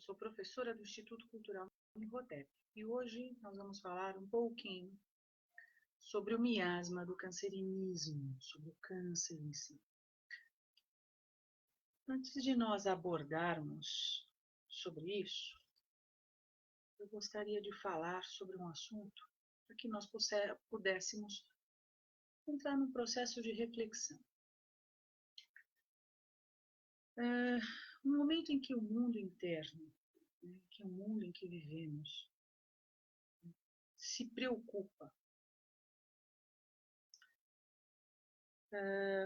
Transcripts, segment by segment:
sou professora do Instituto Cultural Imhotep e hoje nós vamos falar um pouquinho sobre o miasma do cancerinismo, sobre o câncer em si. Antes de nós abordarmos sobre isso, eu gostaria de falar sobre um assunto para que nós pudéssemos entrar num processo de reflexão. No momento em que o mundo interno, que o mundo em que vivemos, se preocupa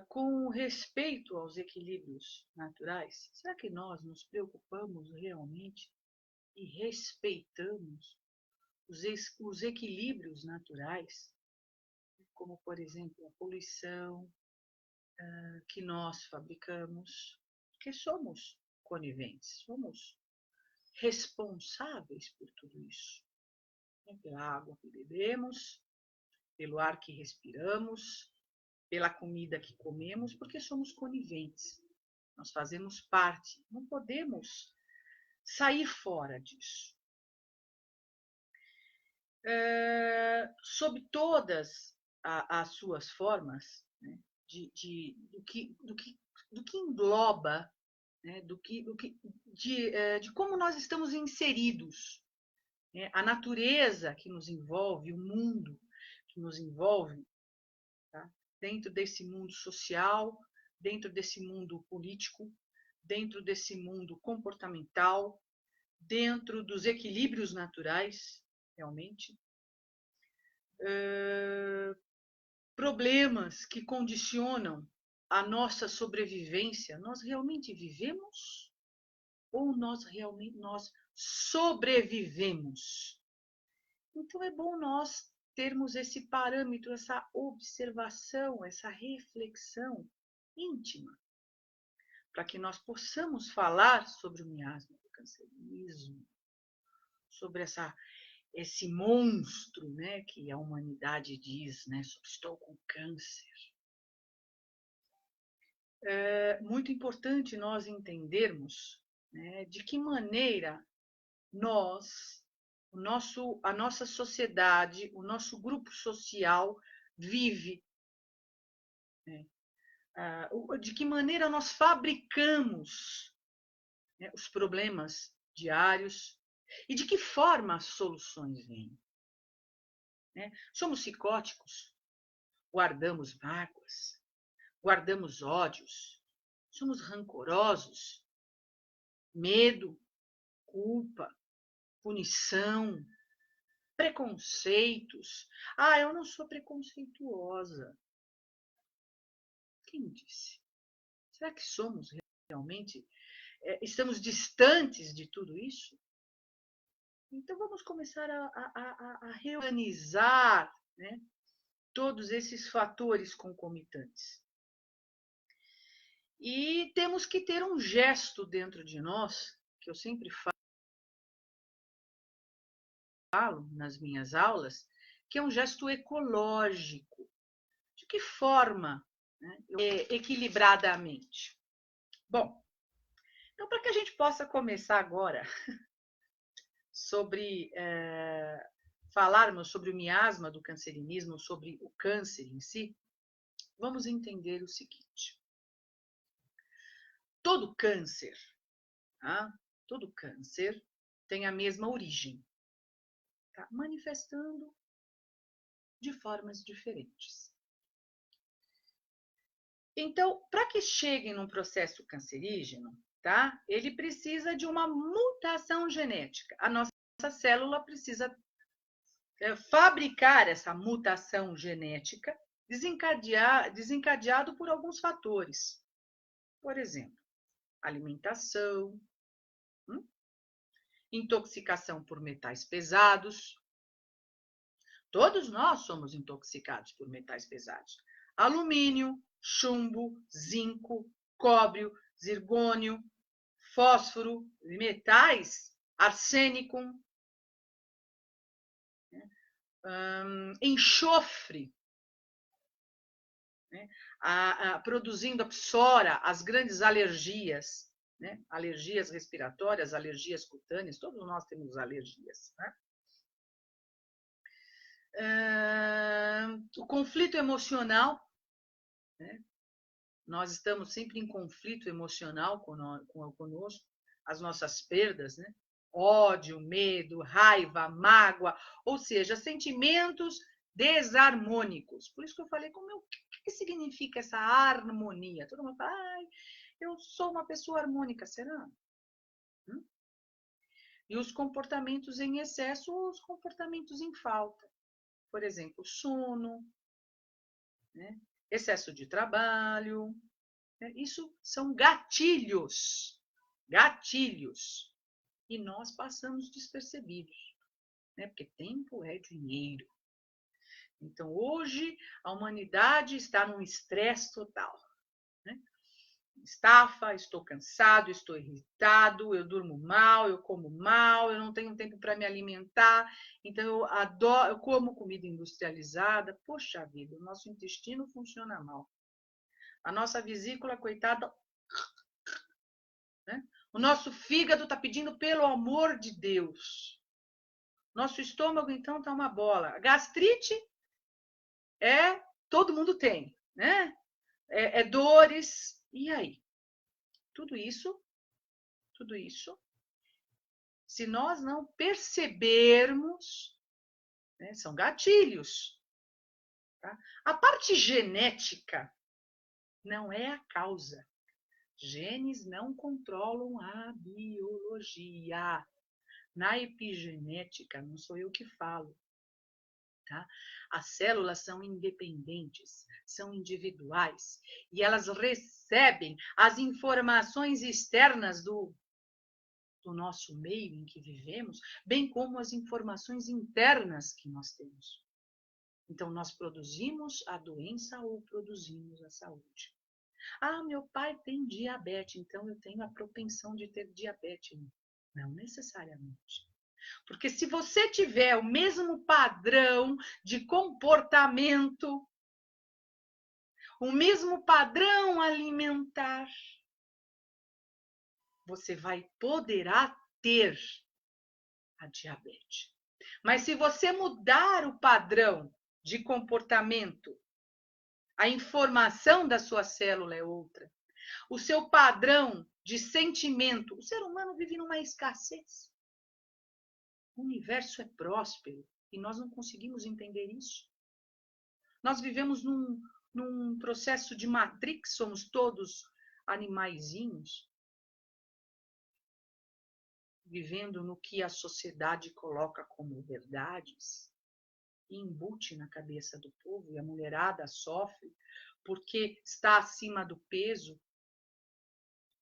com respeito aos equilíbrios naturais, será que nós nos preocupamos realmente e respeitamos os equilíbrios naturais, como, por exemplo, a poluição que nós fabricamos? Porque somos coniventes, somos responsáveis por tudo isso, pela água que bebemos, pelo ar que respiramos, pela comida que comemos, porque somos coniventes. Nós fazemos parte, não podemos sair fora disso. Sob todas as suas formas, né, do que engloba, né, de como nós estamos inseridos, né, a natureza que nos envolve, o mundo que nos envolve, tá? Dentro desse mundo social, dentro desse mundo político, dentro desse mundo comportamental, dentro dos equilíbrios naturais, realmente, problemas que condicionam a nossa sobrevivência. Nós realmente vivemos ou nós sobrevivemos? Então é bom nós termos esse parâmetro, essa observação, essa reflexão íntima, para que nós possamos falar sobre o miasma do cancerinismo, sobre esse monstro, né, que a humanidade diz, né, estou com câncer. É muito importante nós entendermos, né, de que maneira a nossa sociedade, o nosso grupo social vive, né, de que maneira nós fabricamos, né, os problemas diários e de que forma as soluções vêm. Né? Somos psicóticos, guardamos mágoas, guardamos ódios, somos rancorosos, medo, culpa, punição, preconceitos. Eu não sou preconceituosa. Quem disse? Será que somos realmente, estamos distantes de tudo isso? Então vamos começar a reorganizar, né, todos esses fatores concomitantes. E temos que ter um gesto dentro de nós, que eu sempre falo nas minhas aulas, que é um gesto ecológico. De que forma, né, equilibradamente? Bom, então para que a gente possa começar agora sobre falarmos sobre o miasma do cancerinismo, sobre o câncer em si, vamos entender o seguinte. Todo câncer, tá? Todo câncer tem a mesma origem, tá? Manifestando de formas diferentes. Então, para que chegue num processo cancerígeno, tá? Ele precisa de uma mutação genética. A nossa célula precisa fabricar essa mutação genética desencadeado por alguns fatores. Por exemplo, alimentação, intoxicação por metais pesados. Todos nós somos intoxicados por metais pesados. Alumínio, chumbo, zinco, cobre, zircônio, fósforo, metais, arsênico, enxofre, né, produzindo a psora, as grandes alergias, né? Alergias respiratórias, alergias cutâneas, todos nós temos alergias, né? O conflito emocional, né? Nós estamos sempre em conflito emocional conosco, as nossas perdas, né? Ódio, medo, raiva, mágoa, ou seja, sentimentos desarmônicos. Por isso que eu falei, o que significa essa harmonia? Todo mundo fala, eu sou uma pessoa harmônica, será? E os comportamentos em excesso, os comportamentos em falta. Por exemplo, sono, né? Excesso de trabalho. Né? Isso são gatilhos. Gatilhos. E nós passamos despercebidos. Né? Porque tempo é dinheiro. Então, hoje, a humanidade está num estresse total. Né? Estafa, estou cansado, estou irritado, eu durmo mal, eu como mal, eu não tenho tempo para me alimentar, então eu como comida industrializada. Poxa vida, o nosso intestino funciona mal. A nossa vesícula, coitada, né? O nosso fígado está pedindo pelo amor de Deus. Nosso estômago, então, está uma bola. A gastrite todo mundo tem, né? Dores. E aí? Tudo isso, se nós não percebermos, né, são gatilhos. Tá? A parte genética não é a causa. Genes não controlam a biologia. Na epigenética, não sou eu que falo. Tá? As células são independentes, são individuais, e elas recebem as informações externas do nosso meio em que vivemos, bem como as informações internas que nós temos. Então, nós produzimos a doença ou produzimos a saúde. Meu pai tem diabetes, então eu tenho a propensão de ter diabetes. Não necessariamente. Porque se você tiver o mesmo padrão de comportamento, o mesmo padrão alimentar, você poderá ter a diabetes. Mas se você mudar o padrão de comportamento, a informação da sua célula é outra. O seu padrão de sentimento, o ser humano vive numa escassez. O universo é próspero e nós não conseguimos entender isso. Nós vivemos num processo de matrix, somos todos animaizinhos, vivendo no que a sociedade coloca como verdades, e embute na cabeça do povo, e a mulherada sofre porque está acima do peso.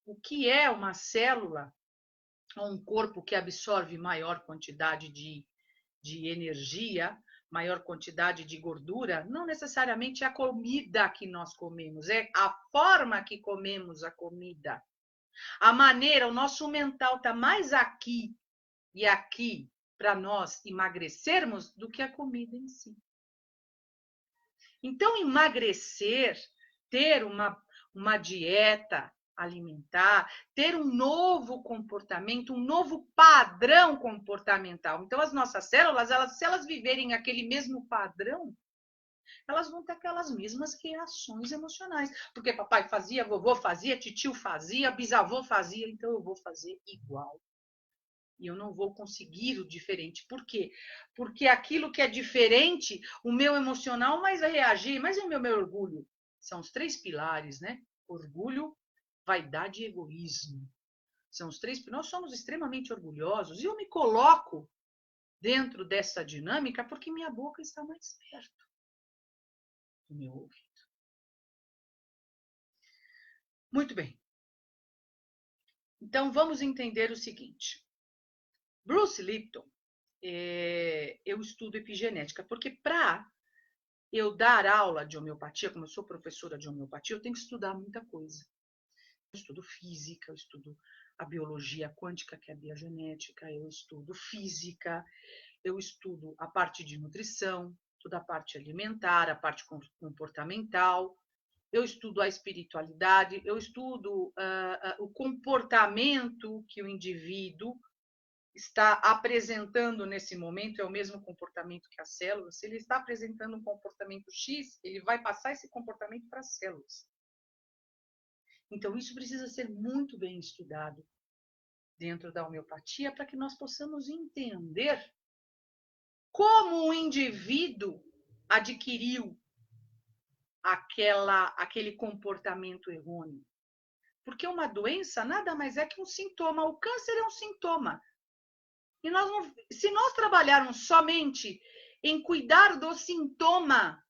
O que é uma célula ou um corpo que absorve maior quantidade de energia, maior quantidade de gordura? Não necessariamente é a comida que nós comemos, é a forma que comemos a comida. A maneira, o nosso mental está mais aqui e aqui para nós emagrecermos do que a comida em si. Então, emagrecer, ter uma dieta alimentar, ter um novo comportamento, um novo padrão comportamental. Então, as nossas células, se elas viverem aquele mesmo padrão, elas vão ter aquelas mesmas reações emocionais. Porque papai fazia, vovô fazia, titio fazia, bisavô fazia, então eu vou fazer igual. E eu não vou conseguir o diferente. Por quê? Porque aquilo que é diferente, o meu emocional mais vai reagir, mas e o meu orgulho? São os 3 pilares, né? Orgulho, vaidade e egoísmo. São os 3. Nós somos extremamente orgulhosos e eu me coloco dentro dessa dinâmica porque minha boca está mais perto do meu ouvido. Muito bem. Então, vamos entender o seguinte. Bruce Lipton, eu estudo epigenética, porque para eu dar aula de homeopatia, como eu sou professora de homeopatia, eu tenho que estudar muita coisa. Eu estudo física, eu estudo a biologia quântica, que é a biogenética, eu estudo física, eu estudo a parte de nutrição, toda a parte alimentar, a parte comportamental, eu estudo a espiritualidade, eu estudo o comportamento que o indivíduo está apresentando nesse momento, é o mesmo comportamento que as células. Se ele está apresentando um comportamento X, ele vai passar esse comportamento para as células. Então, isso precisa ser muito bem estudado dentro da homeopatia para que nós possamos entender como o indivíduo adquiriu aquele comportamento errôneo. Porque uma doença nada mais é que um sintoma. O câncer é um sintoma. E se nós trabalharmos somente em cuidar do sintoma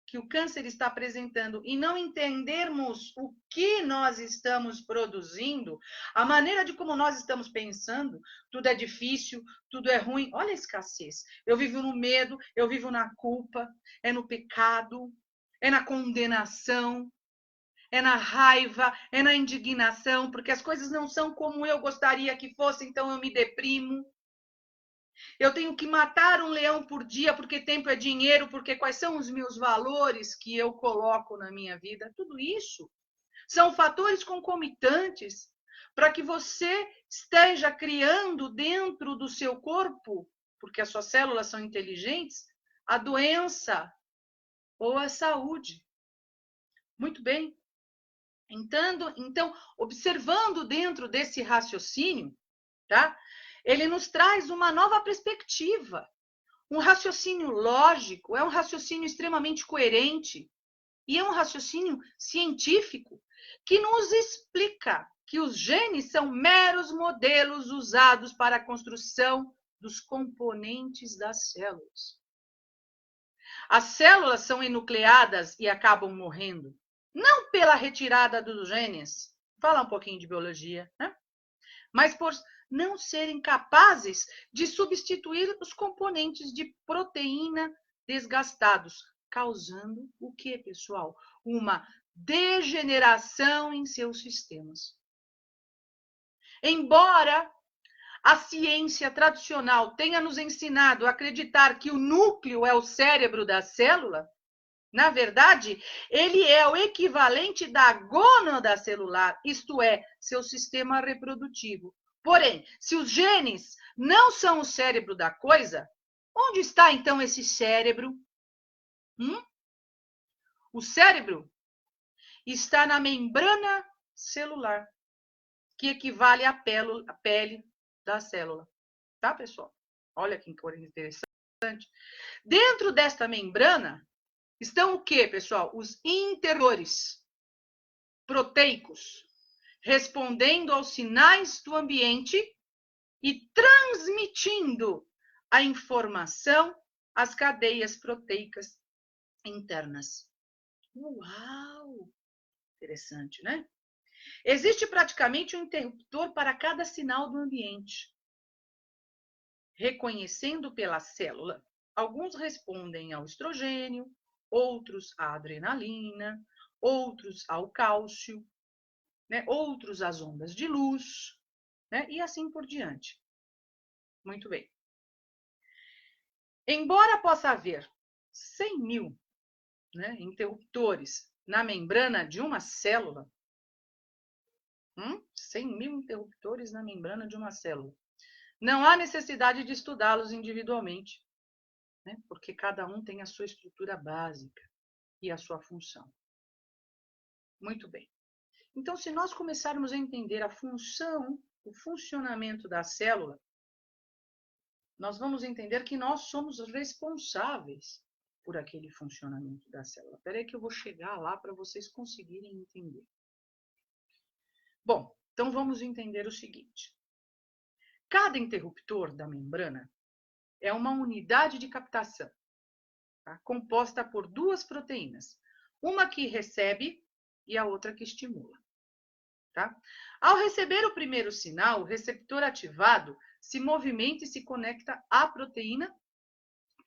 que o câncer está apresentando e não entendermos o que nós estamos produzindo, a maneira de como nós estamos pensando, tudo é difícil, tudo é ruim. Olha a escassez. Eu vivo no medo, eu vivo na culpa, é no pecado, é na condenação, é na raiva, é na indignação, porque as coisas não são como eu gostaria que fossem, então eu me deprimo. Eu tenho que matar um leão por dia porque tempo é dinheiro, porque quais são os meus valores que eu coloco na minha vida. Tudo isso são fatores concomitantes para que você esteja criando dentro do seu corpo, porque as suas células são inteligentes, a doença ou a saúde. Muito bem. Então, observando dentro desse raciocínio, tá? Ele nos traz uma nova perspectiva. Um raciocínio lógico, é um raciocínio extremamente coerente e é um raciocínio científico que nos explica que os genes são meros modelos usados para a construção dos componentes das células. As células são enucleadas e acabam morrendo, não pela retirada dos genes, falar um pouquinho de biologia, né? Mas por não serem capazes de substituir os componentes de proteína desgastados, causando o que, pessoal? Uma degeneração em seus sistemas. Embora a ciência tradicional tenha nos ensinado a acreditar que o núcleo é o cérebro da célula, na verdade, ele é o equivalente da gônada celular, isto é, seu sistema reprodutivo. Porém, se os genes não são o cérebro da coisa, onde está então esse cérebro? O cérebro está na membrana celular, que equivale à pele da célula. Tá, pessoal? Olha que coisa interessante. Dentro desta membrana estão o quê, pessoal? Os interruptores proteicos, respondendo aos sinais do ambiente e transmitindo a informação às cadeias proteicas internas. Uau! Interessante, né? Existe praticamente um interruptor para cada sinal do ambiente. Reconhecendo pela célula, alguns respondem ao estrogênio, outros à adrenalina, outros ao cálcio, né? Outros às ondas de luz, né? E assim por diante. Muito bem. Embora possa haver 100 mil, né, interruptores na membrana de uma célula, 100 mil interruptores na membrana de uma célula, não há necessidade de estudá-los individualmente, né, porque cada um tem a sua estrutura básica e a sua função. Muito bem. Então, se nós começarmos a entender a função, o funcionamento da célula, nós vamos entender que nós somos responsáveis por aquele funcionamento da célula. Espera aí que eu vou chegar lá para vocês conseguirem entender. Bom, então vamos entender o seguinte. Cada interruptor da membrana é uma unidade de captação, tá? Composta por duas proteínas, uma que recebe e a outra que estimula. Tá? Ao receber o primeiro sinal, o receptor ativado se movimenta e se conecta à proteína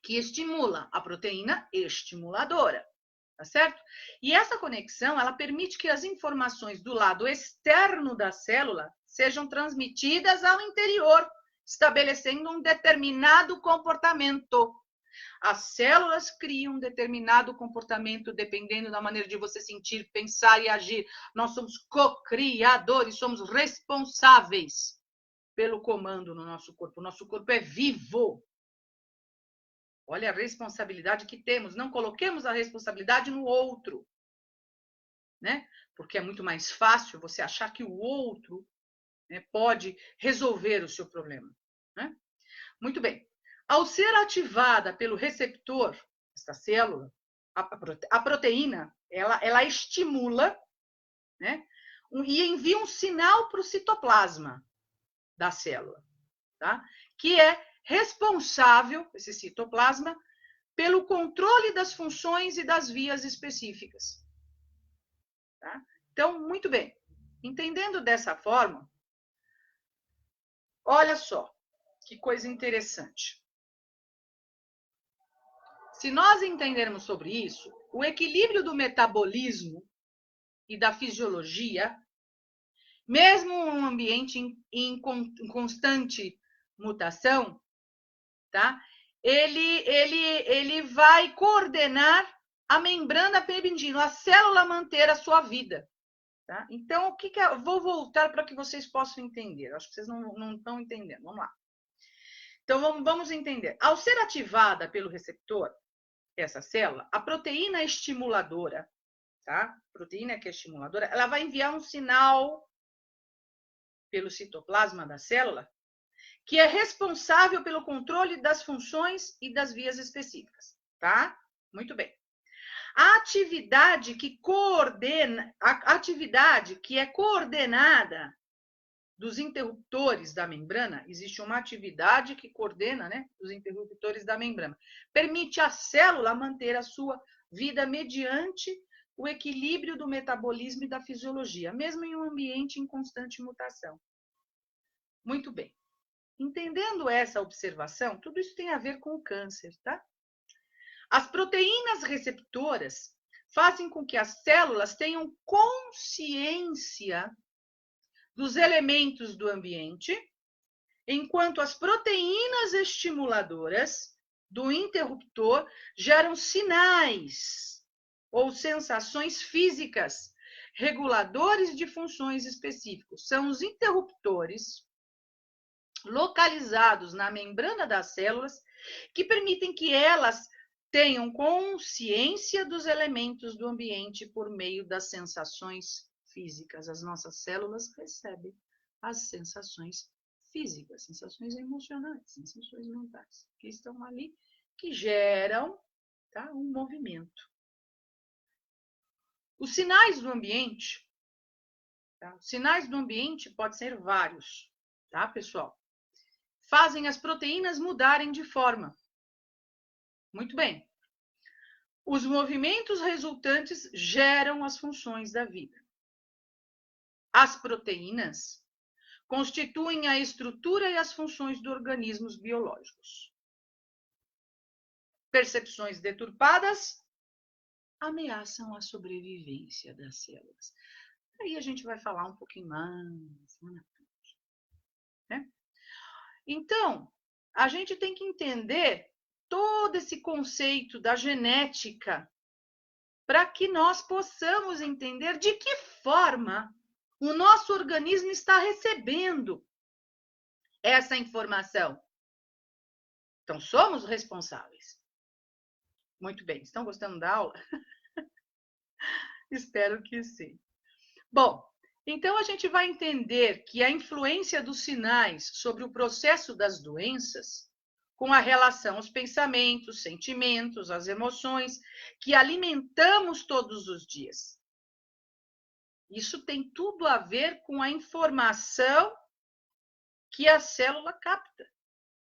que estimula, a proteína estimuladora, tá certo? E essa conexão, ela permite que as informações do lado externo da célula sejam transmitidas ao interior, estabelecendo um determinado comportamento. As células criam um determinado comportamento dependendo da maneira de você sentir, pensar e agir. Nós somos co-criadores, somos responsáveis pelo comando no nosso corpo. O nosso corpo é vivo. Olha a responsabilidade que temos. Não coloquemos a responsabilidade no outro, né? Porque é muito mais fácil você achar que o outro, né, pode resolver o seu problema, né? Muito bem. Ao ser ativada pelo receptor, esta célula, a proteína, ela estimula, né, e envia um sinal para o citoplasma da célula, tá? Que é responsável, esse citoplasma, pelo controle das funções e das vias específicas. Tá? Então, muito bem. Entendendo dessa forma, olha só que coisa interessante. Se nós entendermos sobre isso, o equilíbrio do metabolismo e da fisiologia, mesmo em um ambiente em constante mutação, tá? Ele vai coordenar a membrana perpendicular, a célula manter a sua vida. Tá? Então, o que vou voltar para que vocês possam entender. Acho que vocês não estão entendendo. Vamos lá. Então, vamos entender. Ao ser ativada pelo receptor, essa célula, a proteína estimuladora, tá? Proteína que é estimuladora, ela vai enviar um sinal pelo citoplasma da célula, que é responsável pelo controle das funções e das vias específicas, tá? Muito bem. A atividade que é coordenada dos interruptores da membrana, existe uma atividade que coordena, né, os interruptores da membrana, permite à célula manter a sua vida mediante o equilíbrio do metabolismo e da fisiologia, mesmo em um ambiente em constante mutação. Muito bem. Entendendo essa observação, tudo isso tem a ver com o câncer, tá? As proteínas receptoras fazem com que as células tenham consciência dos elementos do ambiente, enquanto as proteínas estimuladoras do interruptor geram sinais ou sensações físicas, reguladores de funções específicos. São os interruptores localizados na membrana das células que permitem que elas tenham consciência dos elementos do ambiente por meio das sensações físicas. As nossas células recebem as sensações físicas, sensações emocionais, sensações mentais, que estão ali, que geram, tá, um movimento. Os sinais do ambiente, tá? Os sinais do ambiente podem ser vários, tá, pessoal? Fazem as proteínas mudarem de forma. Muito bem. Os movimentos resultantes geram as funções da vida. As proteínas constituem a estrutura e as funções dos organismos biológicos. Percepções deturpadas ameaçam a sobrevivência das células. Aí a gente vai falar um pouquinho mais na frente, né? Então, a gente tem que entender todo esse conceito da genética para que nós possamos entender de que forma o nosso organismo está recebendo essa informação. Então, somos responsáveis. Muito bem, estão gostando da aula? Espero que sim. Bom, então a gente vai entender que a influência dos sinais sobre o processo das doenças, com a relação aos pensamentos, sentimentos, às emoções, que alimentamos todos os dias. Isso tem tudo a ver com a informação que a célula capta.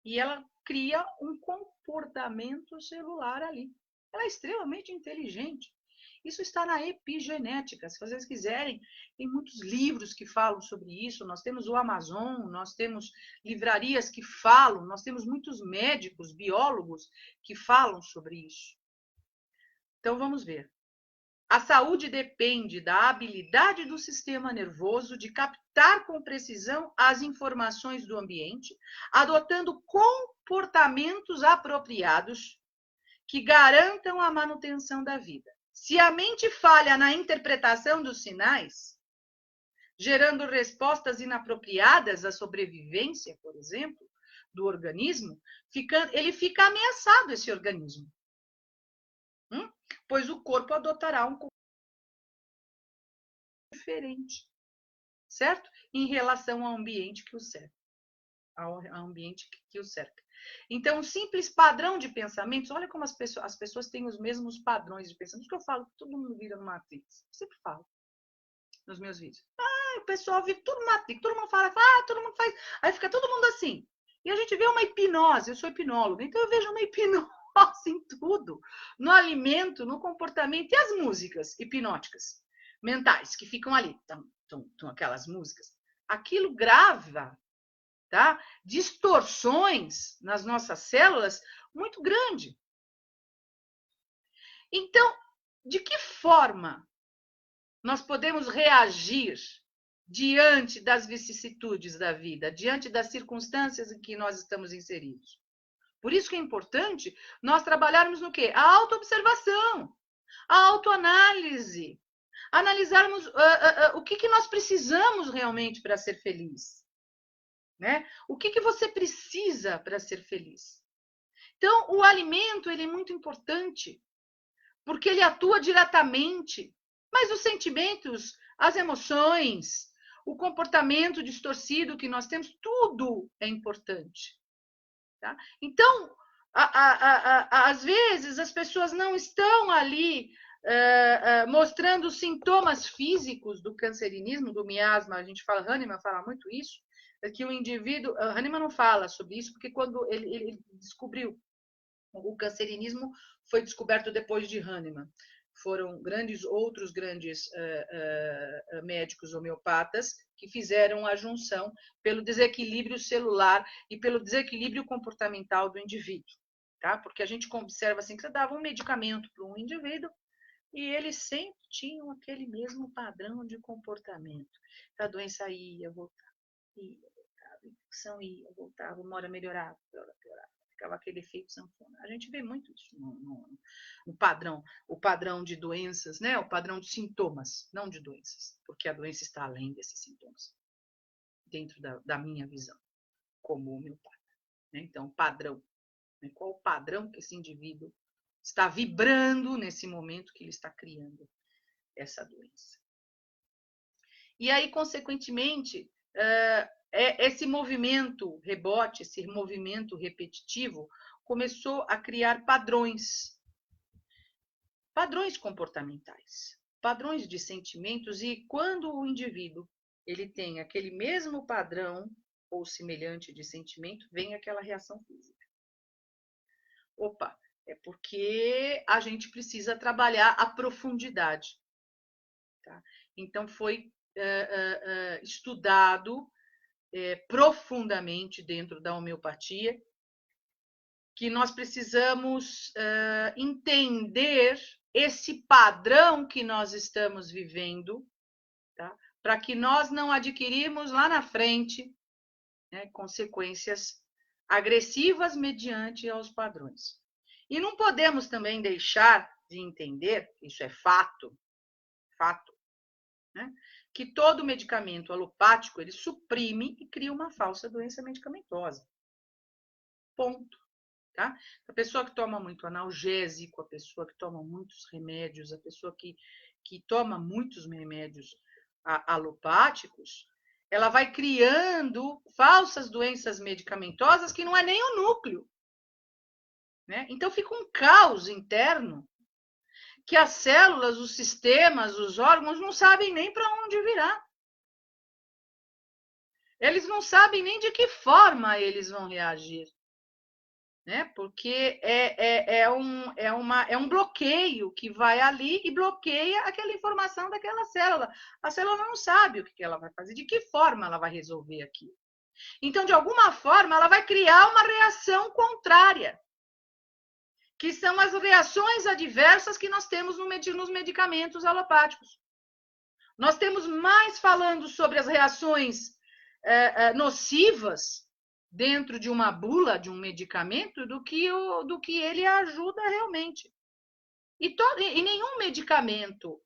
E ela cria um comportamento celular ali. Ela é extremamente inteligente. Isso está na epigenética. Se vocês quiserem, tem muitos livros que falam sobre isso. Nós temos o Amazon, nós temos livrarias que falam, nós temos muitos médicos, biólogos que falam sobre isso. Então, vamos ver. A saúde depende da habilidade do sistema nervoso de captar com precisão as informações do ambiente, adotando comportamentos apropriados que garantam a manutenção da vida. Se a mente falha na interpretação dos sinais, gerando respostas inapropriadas à sobrevivência, por exemplo, do organismo, ele fica ameaçado, esse organismo. Pois o corpo adotará um comportamento diferente, certo? Em relação ao ambiente que o cerca. Ao ambiente que o cerca. Então, um simples padrão de pensamentos, olha como as pessoas têm os mesmos padrões de pensamento, que eu falo, todo mundo vira no Matrix. Eu sempre falo nos meus vídeos. O pessoal vive tudo no Matrix, todo mundo fala, todo mundo faz. Aí fica todo mundo assim. E a gente vê uma hipnose, eu sou hipnóloga, então eu vejo uma hipnose em tudo. No alimento, no comportamento e as músicas hipnóticas mentais que ficam ali. Então, aquelas músicas. Aquilo grava, tá? Distorções nas nossas células muito grande. Então, de que forma nós podemos reagir diante das vicissitudes da vida, diante das circunstâncias em que nós estamos inseridos? Por isso que é importante nós trabalharmos no quê? A autoobservação, a autoanálise, analisarmos o que nós precisamos realmente para ser feliz. Né? O que você precisa para ser feliz? Então, o alimento ele é muito importante, porque ele atua diretamente, mas os sentimentos, as emoções, o comportamento distorcido que nós temos, tudo é importante. Tá? Então, às vezes, as pessoas não estão ali mostrando sintomas físicos do cancerinismo, do miasma, a gente fala, Hahnemann fala muito isso, que o indivíduo, Hahnemann não fala sobre isso, porque quando ele descobriu o cancerinismo, foi descoberto depois de Hahnemann. Foram outros grandes médicos homeopatas que fizeram a junção pelo desequilíbrio celular e pelo desequilíbrio comportamental do indivíduo. Tá? Porque a gente observa assim, que você dava um medicamento para um indivíduo e eles sempre tinham aquele mesmo padrão de comportamento. A doença ia, voltava, a infecção ia, voltava, uma hora melhorava, piorava. Ficava aquele efeito sanfona. A gente vê muito isso no padrão, o padrão de doenças, né? O padrão de sintomas, não de doenças, porque a doença está além desses sintomas, dentro da minha visão, como homeopata. Né? Então, padrão. Né? Qual o padrão que esse indivíduo está vibrando nesse momento que ele está criando essa doença? E aí, consequentemente, esse movimento rebote, esse movimento repetitivo, começou a criar padrões comportamentais, padrões de sentimentos, e quando o indivíduo ele tem aquele mesmo padrão ou semelhante de sentimento, vem aquela reação física. Opa, é porque a gente precisa trabalhar a profundidade. Tá? Então, foi estudado profundamente dentro da homeopatia, que nós precisamos entender esse padrão que nós estamos vivendo, tá? Para que nós não adquirirmos lá na frente, né, consequências agressivas mediante aos padrões. E não podemos também deixar de entender, isso é fato, né? Que todo medicamento alopático ele suprime e cria uma falsa doença medicamentosa. Ponto. Tá? A pessoa que toma muito analgésico, a pessoa que toma muitos remédios, a pessoa que toma muitos remédios alopáticos, ela vai criando falsas doenças medicamentosas que não é nem o núcleo. Né? Então fica um caos interno que as células, os sistemas, os órgãos não sabem nem para onde virar. Eles não sabem nem de que forma eles vão reagir. Né? Porque é um bloqueio que vai ali e bloqueia aquela informação daquela célula. A célula não sabe o que ela vai fazer, de que forma ela vai resolver aquilo. Então, de alguma forma, ela vai criar uma reação contrária, que são as reações adversas que nós temos nos medicamentos alopáticos. Nós temos mais falando sobre as reações nocivas, dentro de uma bula, de um medicamento, do que ele ajuda realmente. E nenhum medicamento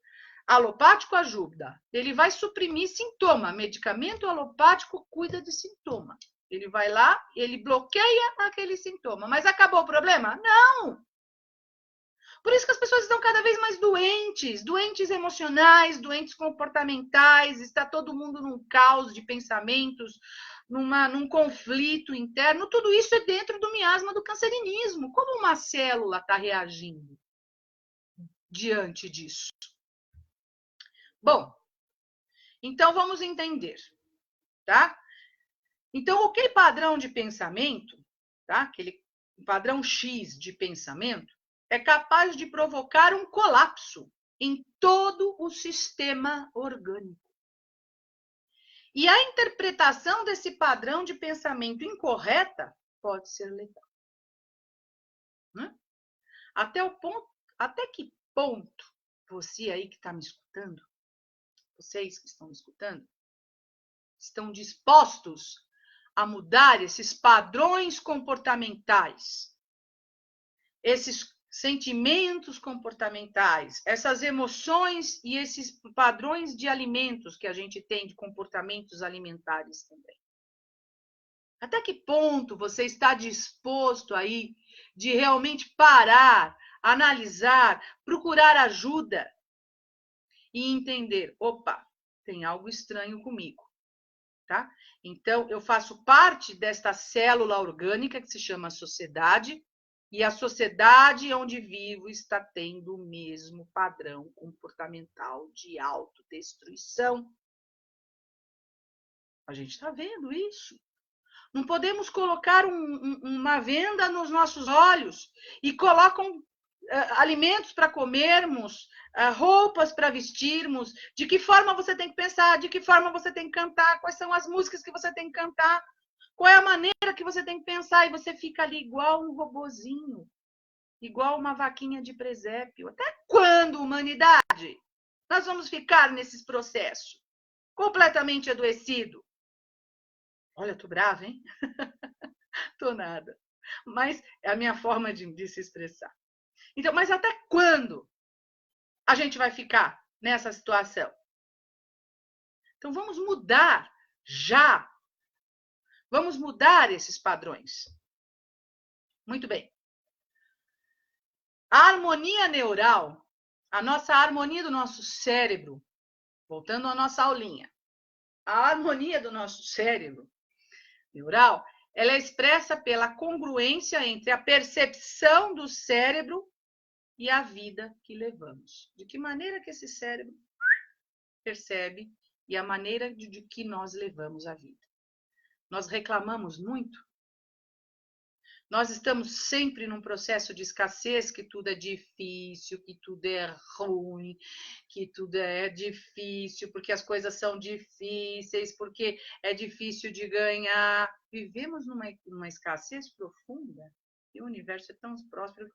alopático ajuda. Ele vai suprimir sintoma. Medicamento alopático cuida de sintoma. Ele vai lá, ele bloqueia aquele sintoma. Mas acabou o problema? Não! Por isso que as pessoas estão cada vez mais doentes, doentes emocionais, doentes comportamentais, está todo mundo num caos de pensamentos, num conflito interno. Tudo isso é dentro do miasma do cancerinismo. Como uma célula está reagindo diante disso? Bom, então vamos entender, tá? Então, aquele padrão de pensamento, tá? Aquele padrão X de pensamento, é capaz de provocar um colapso em todo o sistema orgânico. E a interpretação desse padrão de pensamento incorreta pode ser letal. Até que ponto você aí que está me escutando, vocês que estão me escutando, estão dispostos a mudar esses padrões comportamentais, esses sentimentos comportamentais, essas emoções e esses padrões de alimentos que a gente tem, de comportamentos alimentares também. Até que ponto você está disposto aí de realmente parar, analisar, procurar ajuda e entender, opa, tem algo estranho comigo, tá? Então, eu faço parte desta célula orgânica que se chama sociedade, e a sociedade onde vivo está tendo o mesmo padrão comportamental de autodestruição. A gente está vendo isso. Não podemos colocar uma venda nos nossos olhos e colocam alimentos para comermos, roupas para vestirmos, de que forma você tem que pensar, de que forma você tem que cantar, quais são as músicas que você tem que cantar, qual é a maneira que você tem que pensar, e você fica ali igual um robozinho, igual uma vaquinha de presépio. Até quando, humanidade, nós vamos ficar nesses processos? Completamente adoecido. Olha, tô brava, hein? Tô nada. Mas é a minha forma de se expressar. Então, mas até quando a gente vai ficar nessa situação? Então, vamos mudar já. Vamos mudar esses padrões. Muito bem. A harmonia neural, a nossa harmonia do nosso cérebro, voltando à nossa aulinha, a harmonia do nosso cérebro neural, ela é expressa pela congruência entre a percepção do cérebro e a vida que levamos. De que maneira que esse cérebro percebe e a maneira de que nós levamos a vida. Nós reclamamos muito. Nós estamos sempre num processo de escassez, que tudo é difícil, que tudo é ruim, que tudo é difícil, porque as coisas são difíceis, porque é difícil de ganhar. Vivemos numa escassez profunda e o universo é tão próspero.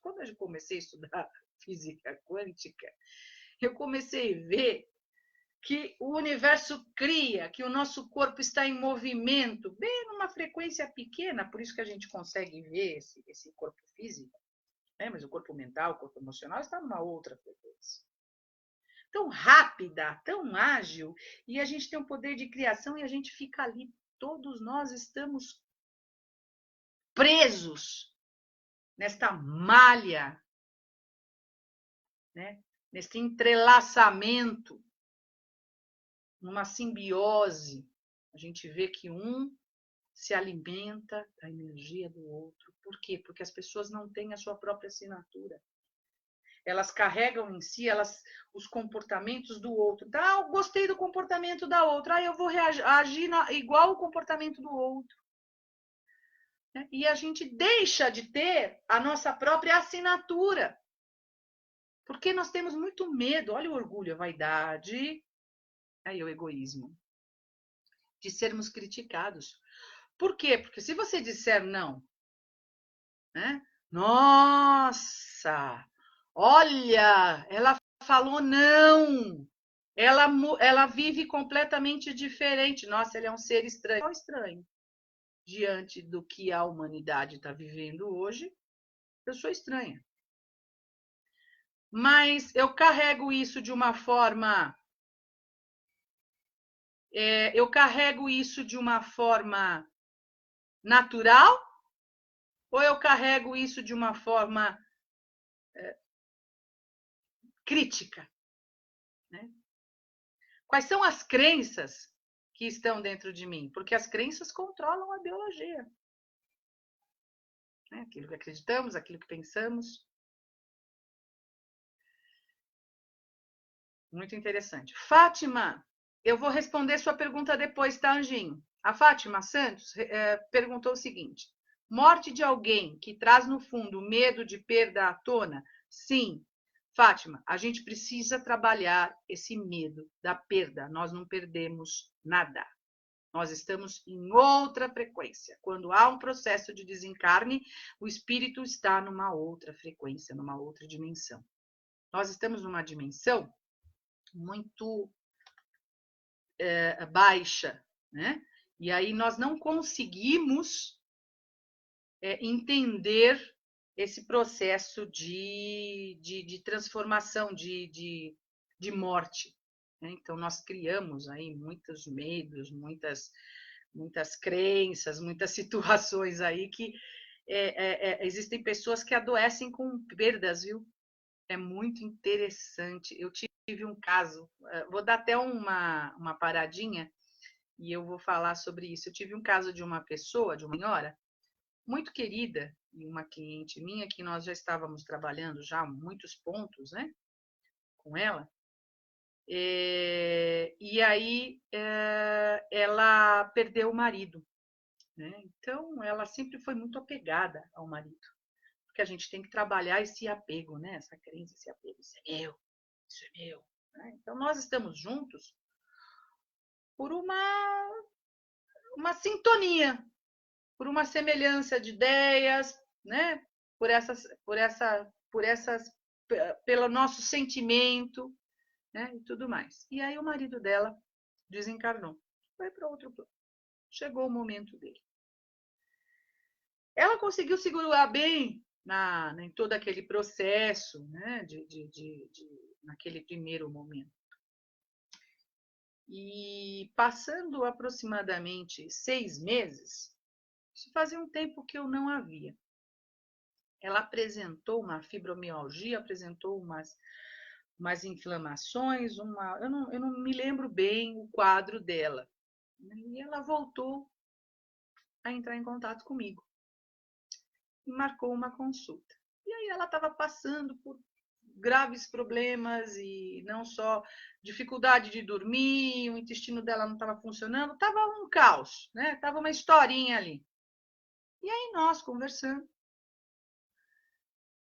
Quando eu comecei a estudar física quântica, eu comecei a ver que o universo cria, que o nosso corpo está em movimento, bem numa frequência pequena, por isso que a gente consegue ver esse corpo físico, né? Mas o corpo mental, o corpo emocional está numa outra frequência. Tão rápida, tão ágil, e a gente tem um poder de criação e a gente fica ali, todos nós estamos presos nesta malha, né? Neste entrelaçamento, numa simbiose. A gente vê que um se alimenta da energia do outro. Por quê? Porque as pessoas não têm a sua própria assinatura. Elas carregam em si os comportamentos do outro. Ah, eu gostei do comportamento da outra. Ah, eu vou agir igual o comportamento do outro. E a gente deixa de ter a nossa própria assinatura. Porque nós temos muito medo. Olha o orgulho, a vaidade, aí o egoísmo, de sermos criticados. Por quê? Porque se você disser não, né? Nossa, olha, ela falou não. Ela vive completamente diferente. Nossa, ele é um ser estranho. Qual estranho? diante do que a humanidade está vivendo hoje, eu sou estranha. Mas eu carrego isso de uma forma... eu carrego isso de uma forma natural ou eu carrego isso de uma forma crítica? Né? Quais são as crenças que estão dentro de mim? Porque as crenças controlam a biologia. Né? Aquilo que acreditamos, aquilo que pensamos. Muito interessante. Fátima, eu vou responder sua pergunta depois, tá, Anjinho? A Fátima Santos perguntou o seguinte: morte de alguém que traz no fundo medo de perda à tona? Sim. Fátima, a gente precisa trabalhar esse medo da perda. Nós não perdemos nada. Nós estamos em outra frequência. Quando há um processo de desencarne, o espírito está numa outra frequência, numa outra dimensão. Nós estamos numa dimensão muito baixa, né? E aí nós não conseguimos entender esse processo de transformação, de morte. Né? Então nós criamos aí muitos medos, muitas crenças, muitas situações aí que existem pessoas que adoecem com perdas, viu? É muito interessante. Eu tive um caso, vou dar até uma paradinha e eu vou falar sobre isso. Eu tive um caso de uma pessoa, de uma senhora, muito querida, e uma cliente minha, que nós já estávamos trabalhando já muitos pontos, né, com ela. E aí ela perdeu o marido. Né? Então, ela sempre foi muito apegada ao marido. Porque a gente tem que trabalhar esse apego, né? Essa crença, esse apego. Isso é meu, isso é meu. Né? Então, nós estamos juntos por uma sintonia, por uma semelhança de ideias, né? Pelo nosso sentimento, né? E tudo mais. E aí o marido dela desencarnou, foi para outro plano. Chegou o momento dele. Ela conseguiu segurar bem em todo aquele processo, né? Naquele primeiro momento. E passando aproximadamente 6 meses, isso fazia um tempo que eu não a via. Ela apresentou uma fibromialgia, apresentou umas inflamações, eu não me lembro bem o quadro dela. E ela voltou a entrar em contato comigo e marcou uma consulta. E aí ela estava passando por graves problemas e não só dificuldade de dormir, o intestino dela não estava funcionando, estava um caos, né? Estava uma historinha ali. E aí nós conversando,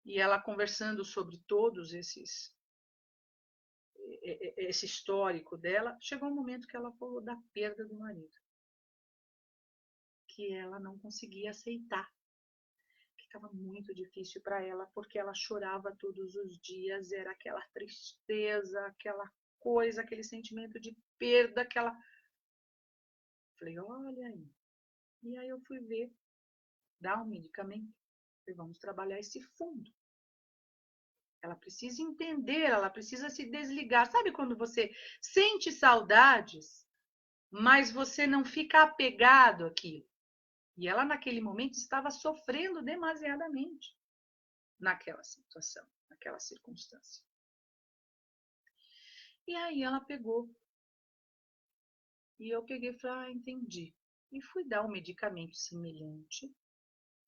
e ela conversando sobre todos esse histórico dela, chegou um momento que ela falou da perda do marido, que ela não conseguia aceitar, que estava muito difícil para ela, porque ela chorava todos os dias, era aquela tristeza, aquela coisa, aquele sentimento de perda, aquela... Falei, olha aí. E aí eu fui ver, dar um medicamento, e vamos trabalhar esse fundo. Ela precisa entender, ela precisa se desligar. Sabe quando você sente saudades, mas você não fica apegado àquilo? E ela, naquele momento, estava sofrendo demasiadamente naquela situação, naquela circunstância. E aí ela pegou. E eu peguei e falei, entendi. E fui dar um medicamento semelhante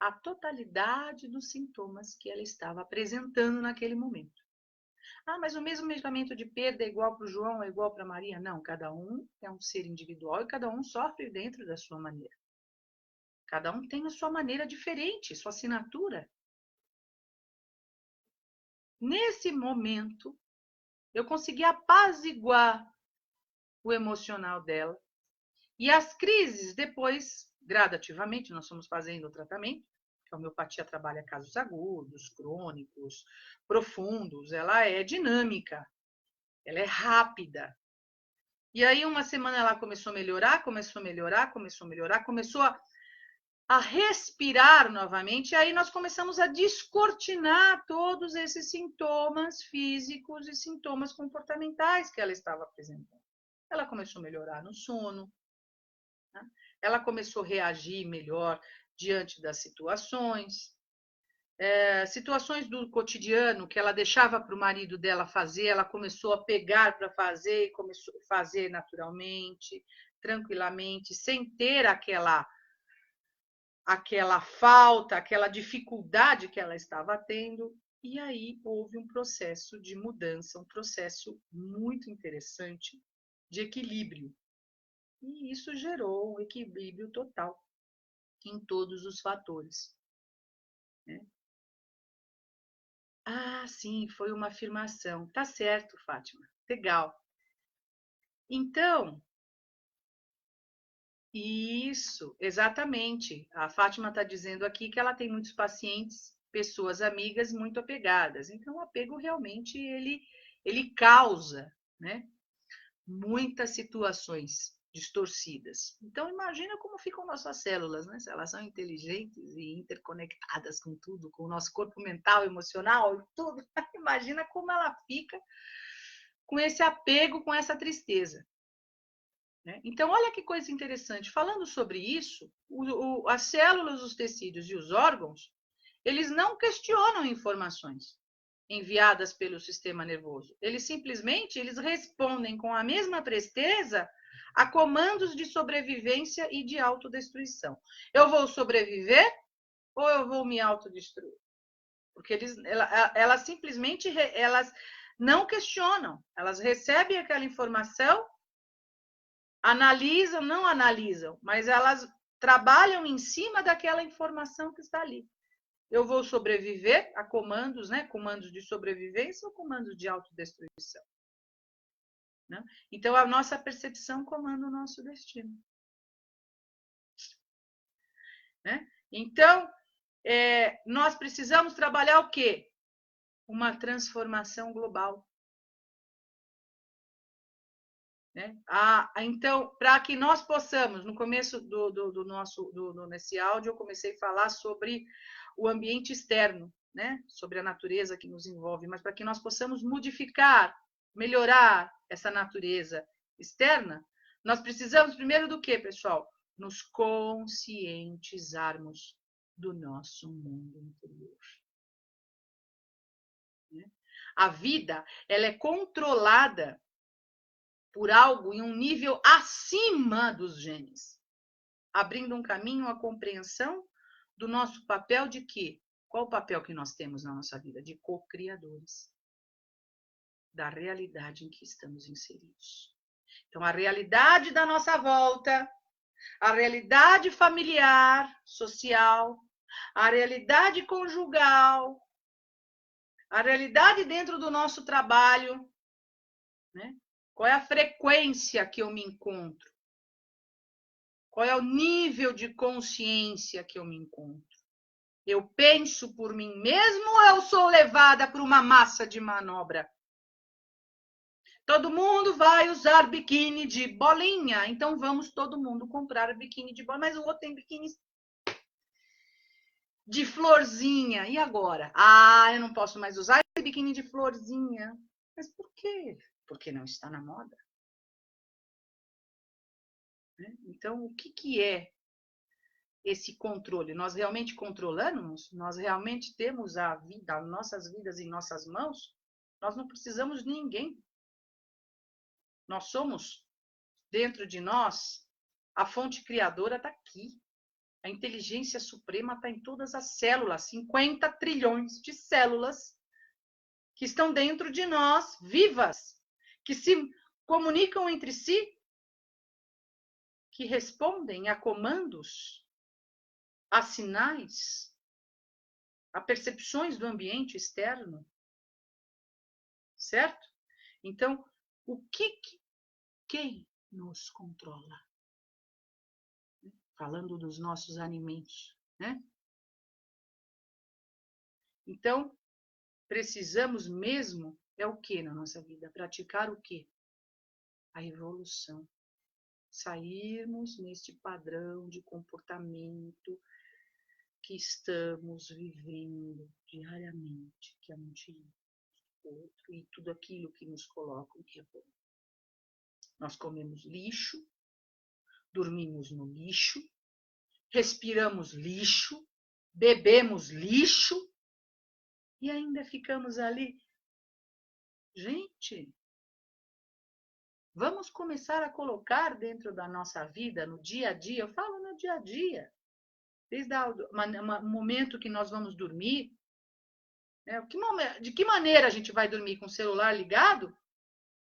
à totalidade dos sintomas que ela estava apresentando naquele momento. Ah, mas o mesmo medicamento de perda é igual para o João, é igual para a Maria? Não, cada um é um ser individual e cada um sofre dentro da sua maneira. Cada um tem a sua maneira diferente, sua assinatura. Nesse momento, eu consegui apaziguar o emocional dela. E as crises, depois, gradativamente, nós fomos fazendo o tratamento. A homeopatia trabalha casos agudos, crônicos, profundos. Ela é dinâmica, ela é rápida. E aí, uma semana ela começou a melhorar, começou a a respirar novamente, e aí nós começamos a descortinar todos esses sintomas físicos e sintomas comportamentais que ela estava apresentando. Ela começou a melhorar no sono, né? Ela começou a reagir melhor diante das situações. Situações do cotidiano que ela deixava para o marido dela fazer, ela começou a pegar para fazer e começou a fazer naturalmente, tranquilamente, sem ter aquela falta, aquela dificuldade que ela estava tendo. E aí houve um processo de mudança, um processo muito interessante de equilíbrio. E isso gerou um equilíbrio total em todos os fatores, né? Ah, sim, foi uma afirmação. Tá certo, Fátima. Legal. Então, isso, exatamente. A Fátima está dizendo aqui que ela tem muitos pacientes, pessoas amigas muito apegadas. Então, o apego realmente ele causa, né, muitas situações distorcidas. Então, imagina como ficam nossas células, né? Se elas são inteligentes e interconectadas com tudo, com o nosso corpo mental, emocional, tudo. Imagina como ela fica com esse apego, com essa tristeza. Né? Então, olha que coisa interessante. Falando sobre isso, as células, os tecidos e os órgãos, eles não questionam informações enviadas pelo sistema nervoso. Eles respondem com a mesma presteza a comandos de sobrevivência e de autodestruição. Eu vou sobreviver ou eu vou me autodestruir? Porque elas simplesmente elas não questionam, elas recebem aquela informação, analisam, não analisam, mas elas trabalham em cima daquela informação que está ali. Eu vou sobreviver a comandos, né? Comandos de sobrevivência ou comandos de autodestruição. Né? Então, a nossa percepção comanda o nosso destino. Né? Então, nós precisamos trabalhar o quê? Uma transformação global. Né? Então, para que nós possamos, no começo nesse áudio, eu comecei a falar sobre o ambiente externo, né? Sobre a natureza que nos envolve, mas para que nós possamos modificar, melhorar essa natureza externa, nós precisamos primeiro do que, pessoal? Nos conscientizarmos do nosso mundo interior. Né? A vida, ela é controlada por algo em um nível acima dos genes, abrindo um caminho à compreensão do nosso papel de quê? Qual o papel que nós temos na nossa vida? De co-criadores da realidade em que estamos inseridos. Então, a realidade da nossa volta, a realidade familiar, social, a realidade conjugal, a realidade dentro do nosso trabalho, né? Qual é a frequência que eu me encontro? Qual é o nível de consciência que eu me encontro? Eu penso por mim mesmo ou eu sou levada por uma massa de manobra? Todo mundo vai usar biquíni de bolinha, então vamos todo mundo comprar biquíni de bolinha, mas o outro tem biquíni de florzinha. E agora? Eu não posso mais usar esse biquíni de florzinha. Mas por quê? Porque não está na moda. Então, o que é esse controle? Nós realmente controlamos? Nós realmente temos a vida, as nossas vidas em nossas mãos? Nós não precisamos de ninguém. Nós somos, dentro de nós, a fonte criadora está aqui. A inteligência suprema está em todas as células, 50 trilhões de células que estão dentro de nós, vivas, que se comunicam entre si, que respondem a comandos, a sinais, a percepções do ambiente externo. Certo? Então, quem nos controla? Falando dos nossos alimentos, né? Então, precisamos mesmo é o que na nossa vida? Praticar o quê? A evolução. sairmos neste padrão de comportamento que estamos vivendo diariamente, que é um dia, outro, e tudo aquilo que nos coloca que é bom. Nós comemos lixo, dormimos no lixo, respiramos lixo, bebemos lixo e ainda ficamos ali. Gente, vamos começar a colocar dentro da nossa vida, no dia a dia, eu falo no dia a dia, desde o momento que nós vamos dormir, né? De que maneira a gente vai dormir? Com o celular ligado,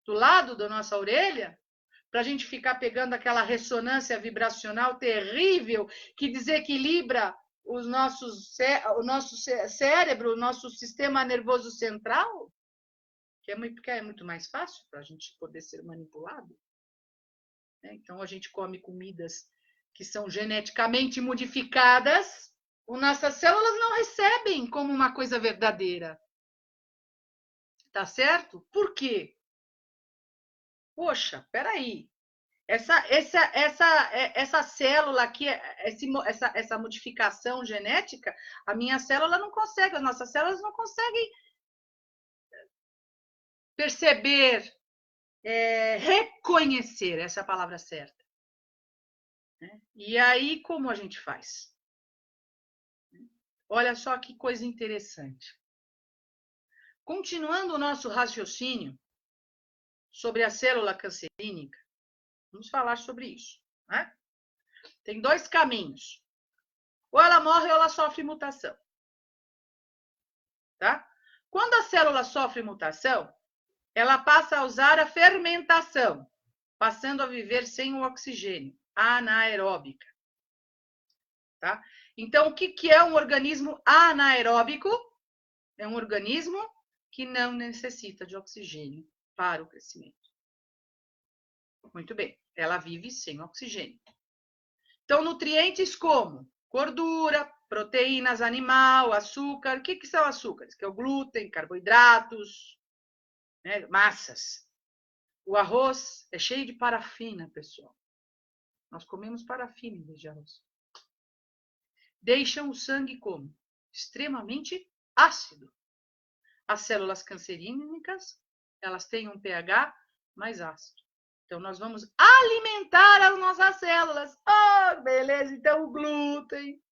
do lado da nossa orelha, para a gente ficar pegando aquela ressonância vibracional terrível que desequilibra o nosso cérebro, o nosso sistema nervoso central, que é muito mais fácil para a gente poder ser manipulado. Então, a gente come comidas que são geneticamente modificadas, nossas células não recebem como uma coisa verdadeira. Tá certo? Por quê? Poxa, peraí. Essa célula aqui, essa modificação genética, a minha célula não consegue, as nossas células não conseguem perceber, reconhecer, essa é a palavra certa. E aí, como a gente faz? Olha só que coisa interessante. Continuando o nosso raciocínio sobre a célula cancerínica, vamos falar sobre isso. Né? Tem dois caminhos. Ou ela morre ou ela sofre mutação. Tá? Quando a célula sofre mutação, ela passa a usar a fermentação, passando a viver sem o oxigênio, anaeróbica. Tá? Então, o que é um organismo anaeróbico? É um organismo que não necessita de oxigênio para o crescimento. Muito bem, ela vive sem oxigênio. Então, nutrientes como gordura, proteínas animal, açúcar. O que são açúcares? Que é o glúten, carboidratos, né, massas. O arroz é cheio de parafina, pessoal. Nós comemos parafina em vez de arroz. Deixam o sangue como? Extremamente ácido. As células cancerígenas, elas têm um pH mais ácido. Então, nós vamos alimentar as nossas células. Oh, beleza, então o glúten,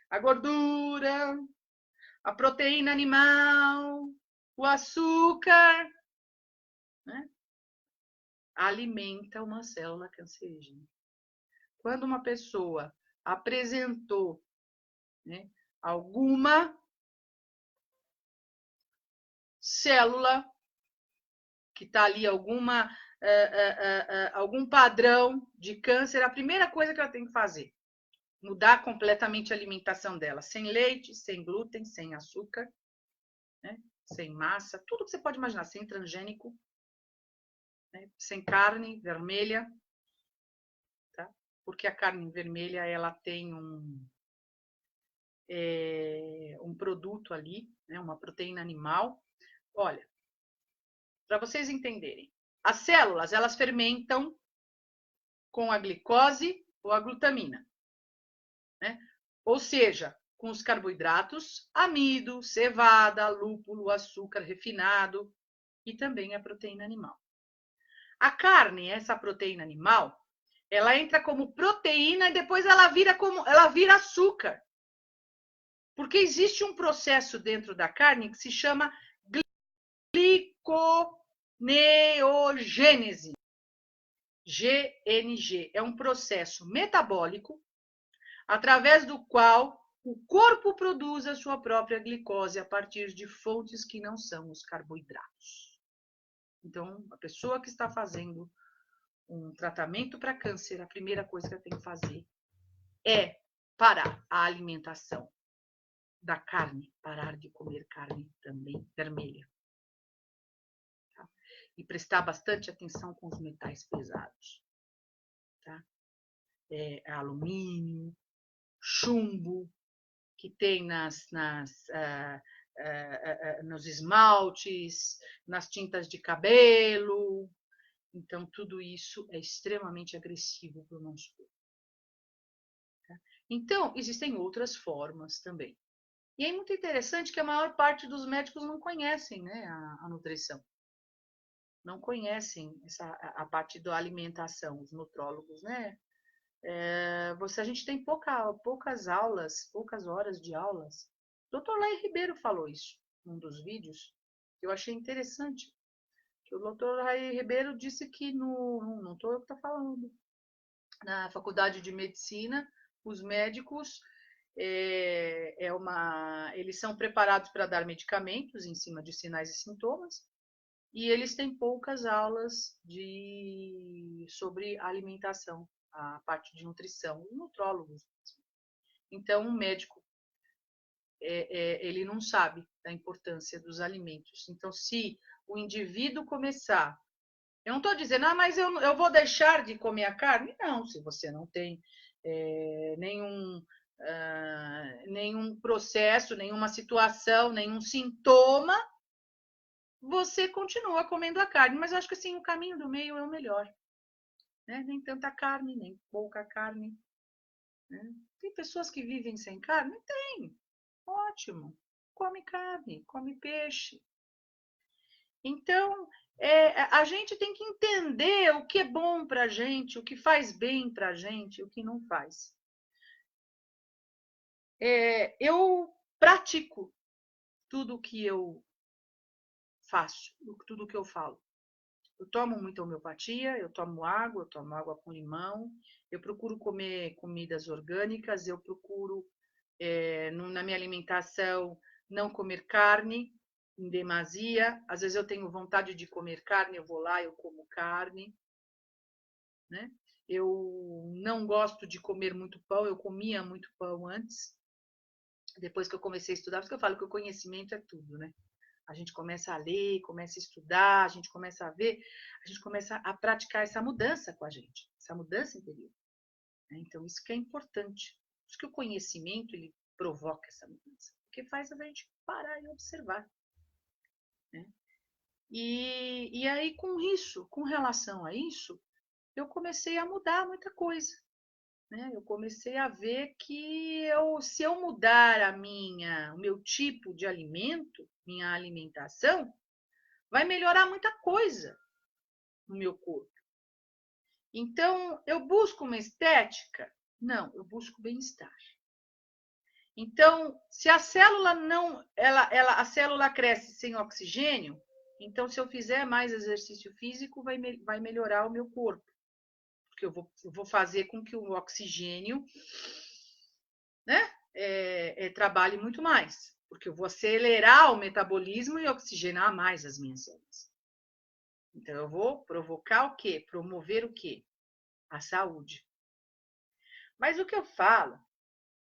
a gordura, a proteína animal, o açúcar, né? Alimenta uma célula cancerígena. Quando uma pessoa apresentou, né, alguma célula que está ali, algum padrão de câncer, a primeira coisa que ela tem que fazer, mudar completamente a alimentação dela, sem leite, sem glúten, sem açúcar, né, sem massa, tudo que você pode imaginar, sem transgênico, né, sem carne vermelha, tá? Porque a carne vermelha ela tem um produto ali, né, uma proteína animal. Olha, para vocês entenderem, as células elas fermentam com a glicose ou a glutamina, né? Ou seja, com os carboidratos, amido, cevada, lúpulo, açúcar refinado e também a proteína animal. A carne, essa proteína animal, ela entra como proteína e depois ela vira açúcar. Porque existe um processo dentro da carne que se chama gliconeogênese. GNG. É um processo metabólico através do qual o corpo produz a sua própria glicose a partir de fontes que não são os carboidratos. Então, a pessoa que está fazendo um tratamento para câncer, a primeira coisa que ela tem que fazer é parar a alimentação da carne, parar de comer carne também vermelha. Tá? E prestar bastante atenção com os metais pesados. Tá? Alumínio, chumbo, que tem nos esmaltes, nas tintas de cabelo, Então, tudo isso é extremamente agressivo para o nosso corpo. Tá? Então, existem outras formas também. E é muito interessante que a maior parte dos médicos não conhecem, né, a nutrição. Não conhecem a parte da alimentação, os nutrólogos, né? A gente tem poucas aulas, poucas horas de aulas. O Dr. Laí Ribeiro falou isso num dos vídeos, que eu achei interessante. Que o Dr. Laí Ribeiro disse que não estou eu que estou falando. Na faculdade de medicina, os médicos eles são preparados para dar medicamentos em cima de sinais e sintomas, e eles têm poucas aulas sobre alimentação, a parte de nutrição, os nutrólogos. Então, o médico ele não sabe da importância dos alimentos. Então, se o indivíduo começar, eu não estou dizendo, mas eu vou deixar de comer a carne. Não, se você não tem nenhum processo, nenhuma situação, nenhum sintoma, você continua comendo a carne. Mas eu acho que assim, o caminho do meio é o melhor. Né? Nem tanta carne, nem pouca carne. Né? Tem pessoas que vivem sem carne? Tem. Ótimo. Come carne, come peixe. Então, a gente tem que entender o que é bom para a gente, o que faz bem para a gente, o que não faz. Eu pratico tudo o que eu faço, tudo o que eu falo. Eu tomo muita homeopatia, eu tomo água com limão, eu procuro comer comidas orgânicas, eu procuro, na minha alimentação, não comer carne em demasia. Às vezes eu tenho vontade de comer carne, eu vou lá, eu como carne. Né? Eu não gosto de comer muito pão, eu comia muito pão antes, depois que eu comecei a estudar, porque eu falo que o conhecimento é tudo, né? A gente começa a ler, começa a estudar, a gente começa a ver, a gente começa a praticar essa mudança com a gente, essa mudança interior. Né? Então, isso que é importante. Por isso que o conhecimento, ele provoca essa mudança, porque faz a gente parar e observar. Né? E aí, com relação a isso, eu comecei a mudar muita coisa. Né? Eu comecei a ver que se eu mudar o meu tipo de alimento, minha alimentação, vai melhorar muita coisa no meu corpo. Então, eu busco uma estética? Não, eu busco bem-estar. Então, se a célula a célula cresce sem oxigênio, então se eu fizer mais exercício físico, vai melhorar o meu corpo. Porque eu vou fazer com que o oxigênio, né, trabalhe muito mais. Porque eu vou acelerar o metabolismo e oxigenar mais as minhas células. Então, eu vou provocar o quê? Promover o quê? A saúde. Mas o que eu falo,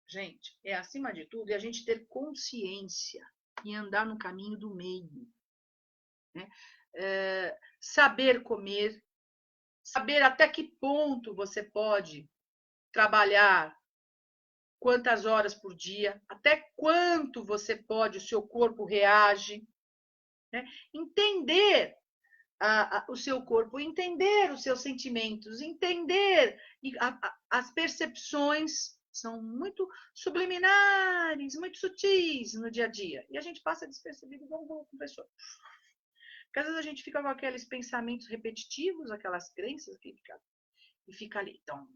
gente, é acima de tudo, é a gente ter consciência e andar no caminho do meio. Né? Saber comer, saber até que ponto você pode trabalhar, quantas horas por dia, até quanto você pode, o seu corpo reage. Né? Entender o seu corpo, entender os seus sentimentos, entender as percepções são muito subliminares, muito sutis no dia a dia. E a gente passa despercebido igual com pessoa. Porque às vezes a gente fica com aqueles pensamentos repetitivos, aquelas crenças e fica ali, tom,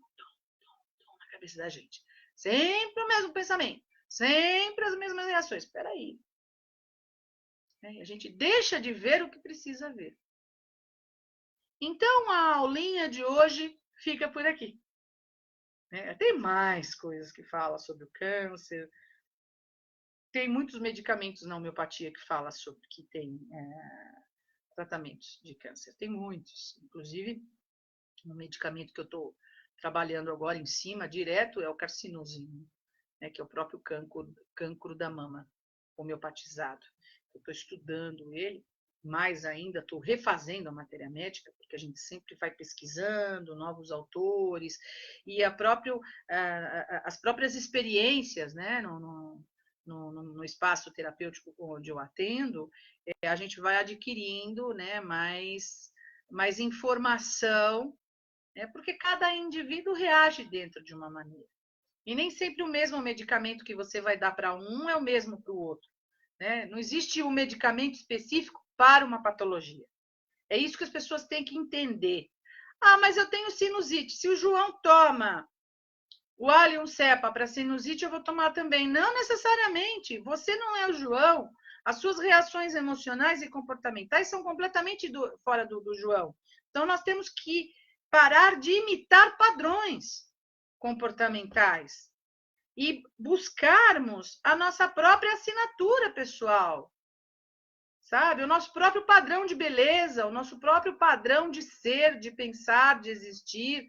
na cabeça da gente. Sempre o mesmo pensamento, sempre as mesmas reações. Espera aí. A gente deixa de ver o que precisa ver. Então, a aulinha de hoje fica por aqui. Tem mais coisas que falam sobre o câncer. Tem muitos medicamentos na homeopatia que falam sobre que tem tratamentos de câncer. Tem muitos. Inclusive, um medicamento que eu estou trabalhando agora em cima, direto, é o carcinosine, né, que é o próprio cancro da mama, homeopatizado. Eu estou estudando ele. Mais ainda, estou refazendo a matéria médica, porque a gente sempre vai pesquisando novos autores, e as próprias experiências, né, no espaço terapêutico onde eu atendo, a gente vai adquirindo, né, mais mais informação, né? Porque cada indivíduo reage dentro de uma maneira. E nem sempre o mesmo medicamento que você vai dar para um é o mesmo para o outro, né? Não existe um medicamento específico para uma patologia. É isso que as pessoas têm que entender. Ah, mas eu tenho sinusite. Se o João toma o Allium cepa para sinusite, eu vou tomar também. Não necessariamente. Você não é o João. As suas reações emocionais e comportamentais são completamente fora do João. Então, nós temos que parar de imitar padrões comportamentais e buscarmos a nossa própria assinatura pessoal, sabe? O nosso próprio padrão de beleza, o nosso próprio padrão de ser, de pensar, de existir.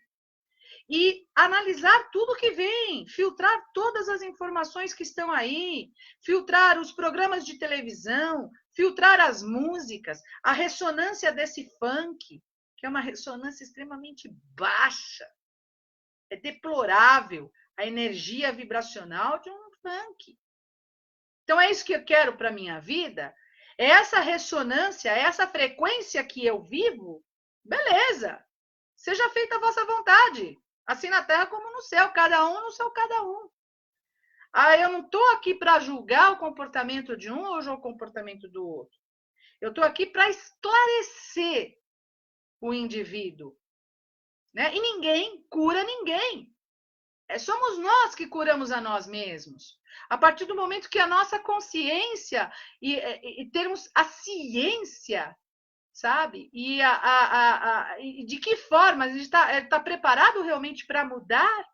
E analisar tudo que vem, filtrar todas as informações que estão aí, filtrar os programas de televisão, filtrar as músicas, a ressonância desse funk, que é uma ressonância extremamente baixa. É deplorável a energia vibracional de um funk. Então é isso que eu quero para a minha vida, é essa ressonância, essa frequência que eu vivo, beleza, seja feita a vossa vontade. Assim na terra como no céu, cada um no seu cada um. Ah, eu não estou aqui para julgar o comportamento de um ou o comportamento do outro. Eu estou aqui para esclarecer o indivíduo. Né? E ninguém cura ninguém. Somos nós que curamos a nós mesmos. A partir do momento que a nossa consciência e termos a ciência, sabe? E de que forma a gente está preparado realmente para mudar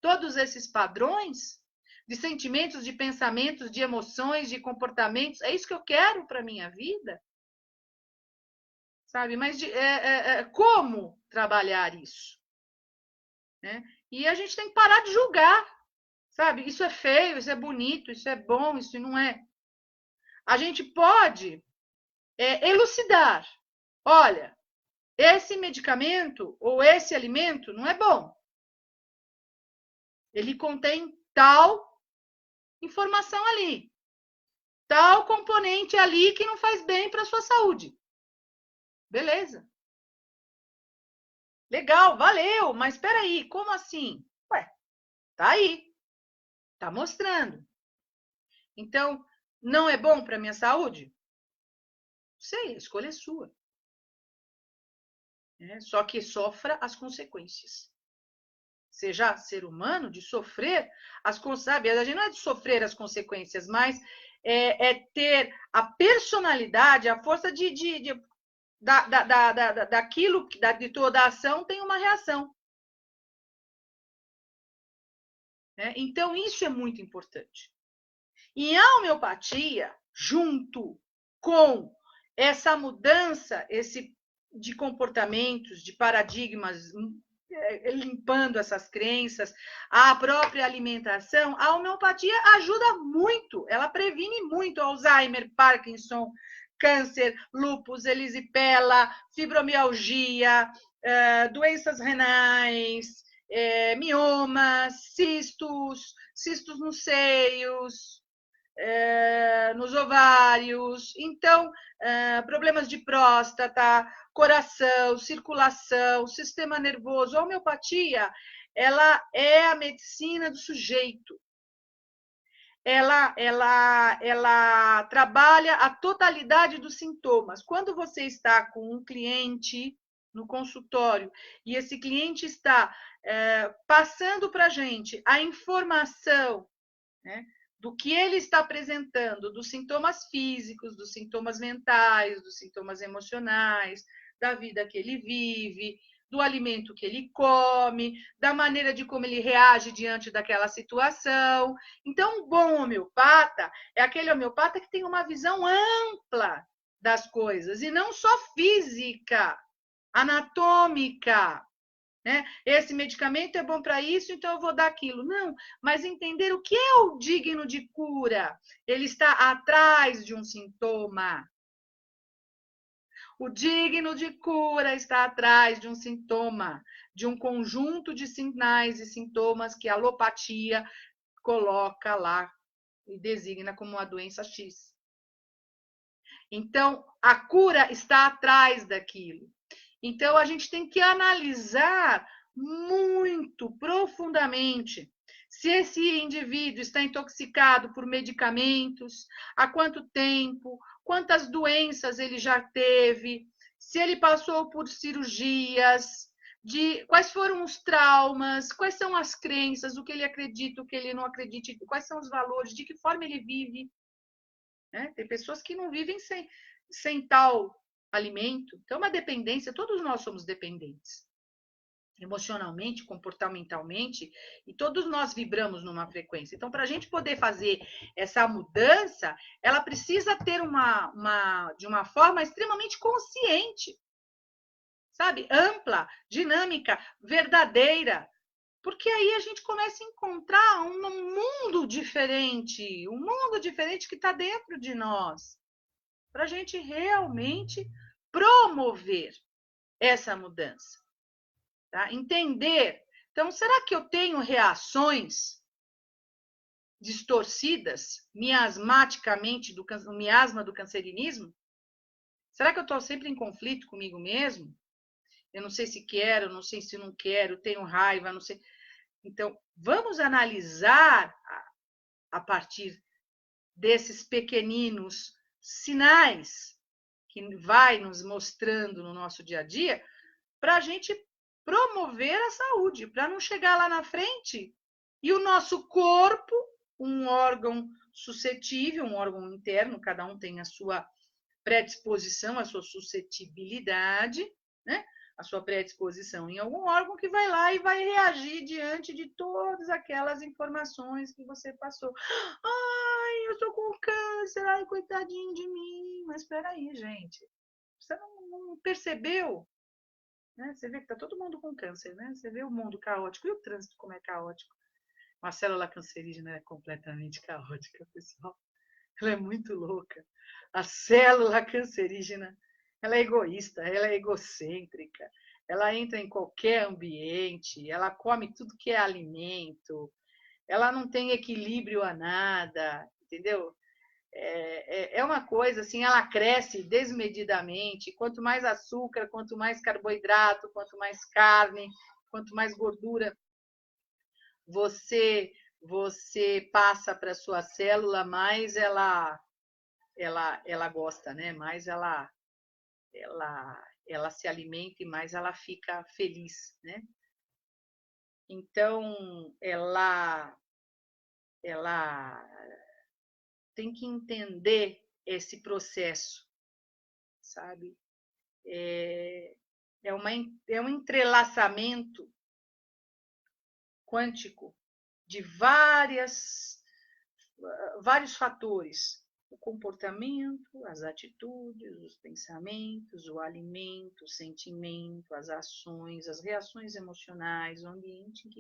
todos esses padrões de sentimentos, de pensamentos, de emoções, de comportamentos? É isso que eu quero para a minha vida, sabe? Mas como trabalhar isso? Né? E a gente tem que parar de julgar, sabe? Isso é feio, isso é bonito, isso é bom, isso não é. A gente pode elucidar. Olha, esse medicamento ou esse alimento não é bom. Ele contém tal informação ali, tal componente ali que não faz bem para a sua saúde. Beleza. Legal, valeu, mas espera aí, como assim? Ué, tá aí, tá mostrando. Então, não é bom para minha saúde? Sei, a escolha é sua. Só que sofra as consequências. Seja ser humano de sofrer as consequências. A gente não é de sofrer as consequências, mas ter a personalidade, a força daquilo, de toda a ação tem uma reação. Né? Então, isso é muito importante. E a homeopatia, junto com essa mudança de comportamentos, de paradigmas, limpando essas crenças, a própria alimentação, a homeopatia ajuda muito, ela previne muito Alzheimer, Parkinson, câncer, lúpus, erisipela, fibromialgia, doenças renais, miomas, cistos nos seios, nos ovários, então, problemas de próstata, coração, circulação, sistema nervoso. A homeopatia, ela é a medicina do sujeito. Ela trabalha a totalidade dos sintomas. Quando você está com um cliente no consultório e esse cliente está passando para a gente a informação, né, do que ele está apresentando, dos sintomas físicos, dos sintomas mentais, dos sintomas emocionais, da vida que ele vive, do alimento que ele come, da maneira de como ele reage diante daquela situação. Então, um bom homeopata é aquele homeopata que tem uma visão ampla das coisas e não só física, anatômica. Né? Esse medicamento é bom para isso, então eu vou dar aquilo. Não, mas entender o que é o digno de cura. Ele está atrás de um sintoma. O digno de cura está atrás de um sintoma, de um conjunto de sinais e sintomas que a alopatia coloca lá e designa como uma doença X. Então, a cura está atrás daquilo. Então, a gente tem que analisar muito profundamente se esse indivíduo está intoxicado por medicamentos, há quanto tempo, quantas doenças ele já teve, se ele passou por cirurgias, quais foram os traumas, quais são as crenças, o que ele acredita, o que ele não acredita, quais são os valores, de que forma ele vive. Né? Tem pessoas que não vivem sem tal alimento. Então, uma dependência, todos nós somos dependentes. Emocionalmente, comportamentalmente, e todos nós vibramos numa frequência. Então, para a gente poder fazer essa mudança, ela precisa ter de uma forma extremamente consciente, sabe? Ampla, dinâmica, verdadeira. Porque aí a gente começa a encontrar um mundo diferente que está dentro de nós, para a gente realmente promover essa mudança. Tá? Entender. Então, será que eu tenho reações distorcidas, miasmaticamente, do miasma do cancerinismo? Será que eu estou sempre em conflito comigo mesmo? Eu não sei se quero, não sei se não quero, tenho raiva, não sei. Então, vamos analisar a partir desses pequeninos sinais que vai nos mostrando no nosso dia a dia, para a gente promover a saúde, para não chegar lá na frente e o nosso corpo, um órgão suscetível, um órgão interno, cada um tem a sua predisposição, a sua suscetibilidade, né? A sua predisposição em algum órgão que vai lá e vai reagir diante de todas aquelas informações que você passou. Ai, eu tô com câncer, ai, coitadinho de mim. Mas espera aí, gente. Você não percebeu? Né? Você vê que tá todo mundo com câncer, né? Você vê o mundo caótico e o trânsito como é caótico. Uma célula cancerígena é completamente caótica, pessoal. Ela é muito louca. A célula cancerígena, ela é egoísta, ela é egocêntrica, ela entra em qualquer ambiente, ela come tudo que é alimento, ela não tem equilíbrio a nada, entendeu? É uma coisa assim, ela cresce desmedidamente. Quanto mais açúcar, quanto mais carboidrato, quanto mais carne, quanto mais gordura você passa para sua célula, mais ela gosta, né? Mais ela se alimenta e mais ela fica feliz, né? Então ela tem que entender esse processo, sabe? É um entrelaçamento quântico de vários fatores. O comportamento, as atitudes, os pensamentos, o alimento, o sentimento, as ações, as reações emocionais, o ambiente em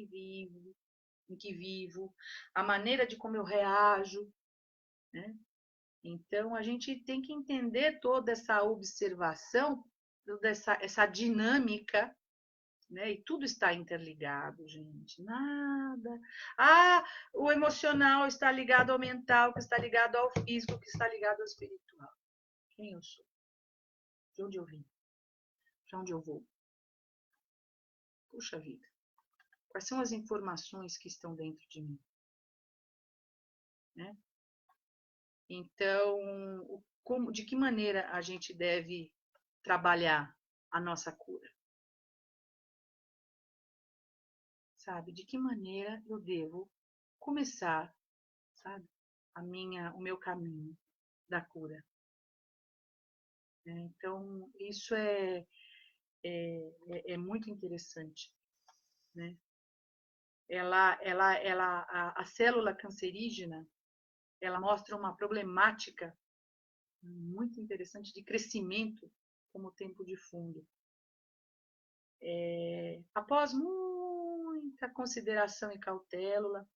que vivo, a maneira de como eu reajo, né? Então, a gente tem que entender toda essa observação, toda essa dinâmica, né? E tudo está interligado, gente. Nada. Ah, o emocional está ligado ao mental, que está ligado ao físico, que está ligado ao espiritual. Quem eu sou? De onde eu vim? Para onde eu vou? Puxa vida. Quais são as informações que estão dentro de mim? Né? Então, de que maneira a gente deve trabalhar a nossa cura? Sabe? De que maneira eu devo começar, sabe? O meu caminho da cura. Então, isso é muito interessante, né? A célula cancerígena, ela mostra uma problemática muito interessante de crescimento como tempo de fundo. Após muita consideração e cautela,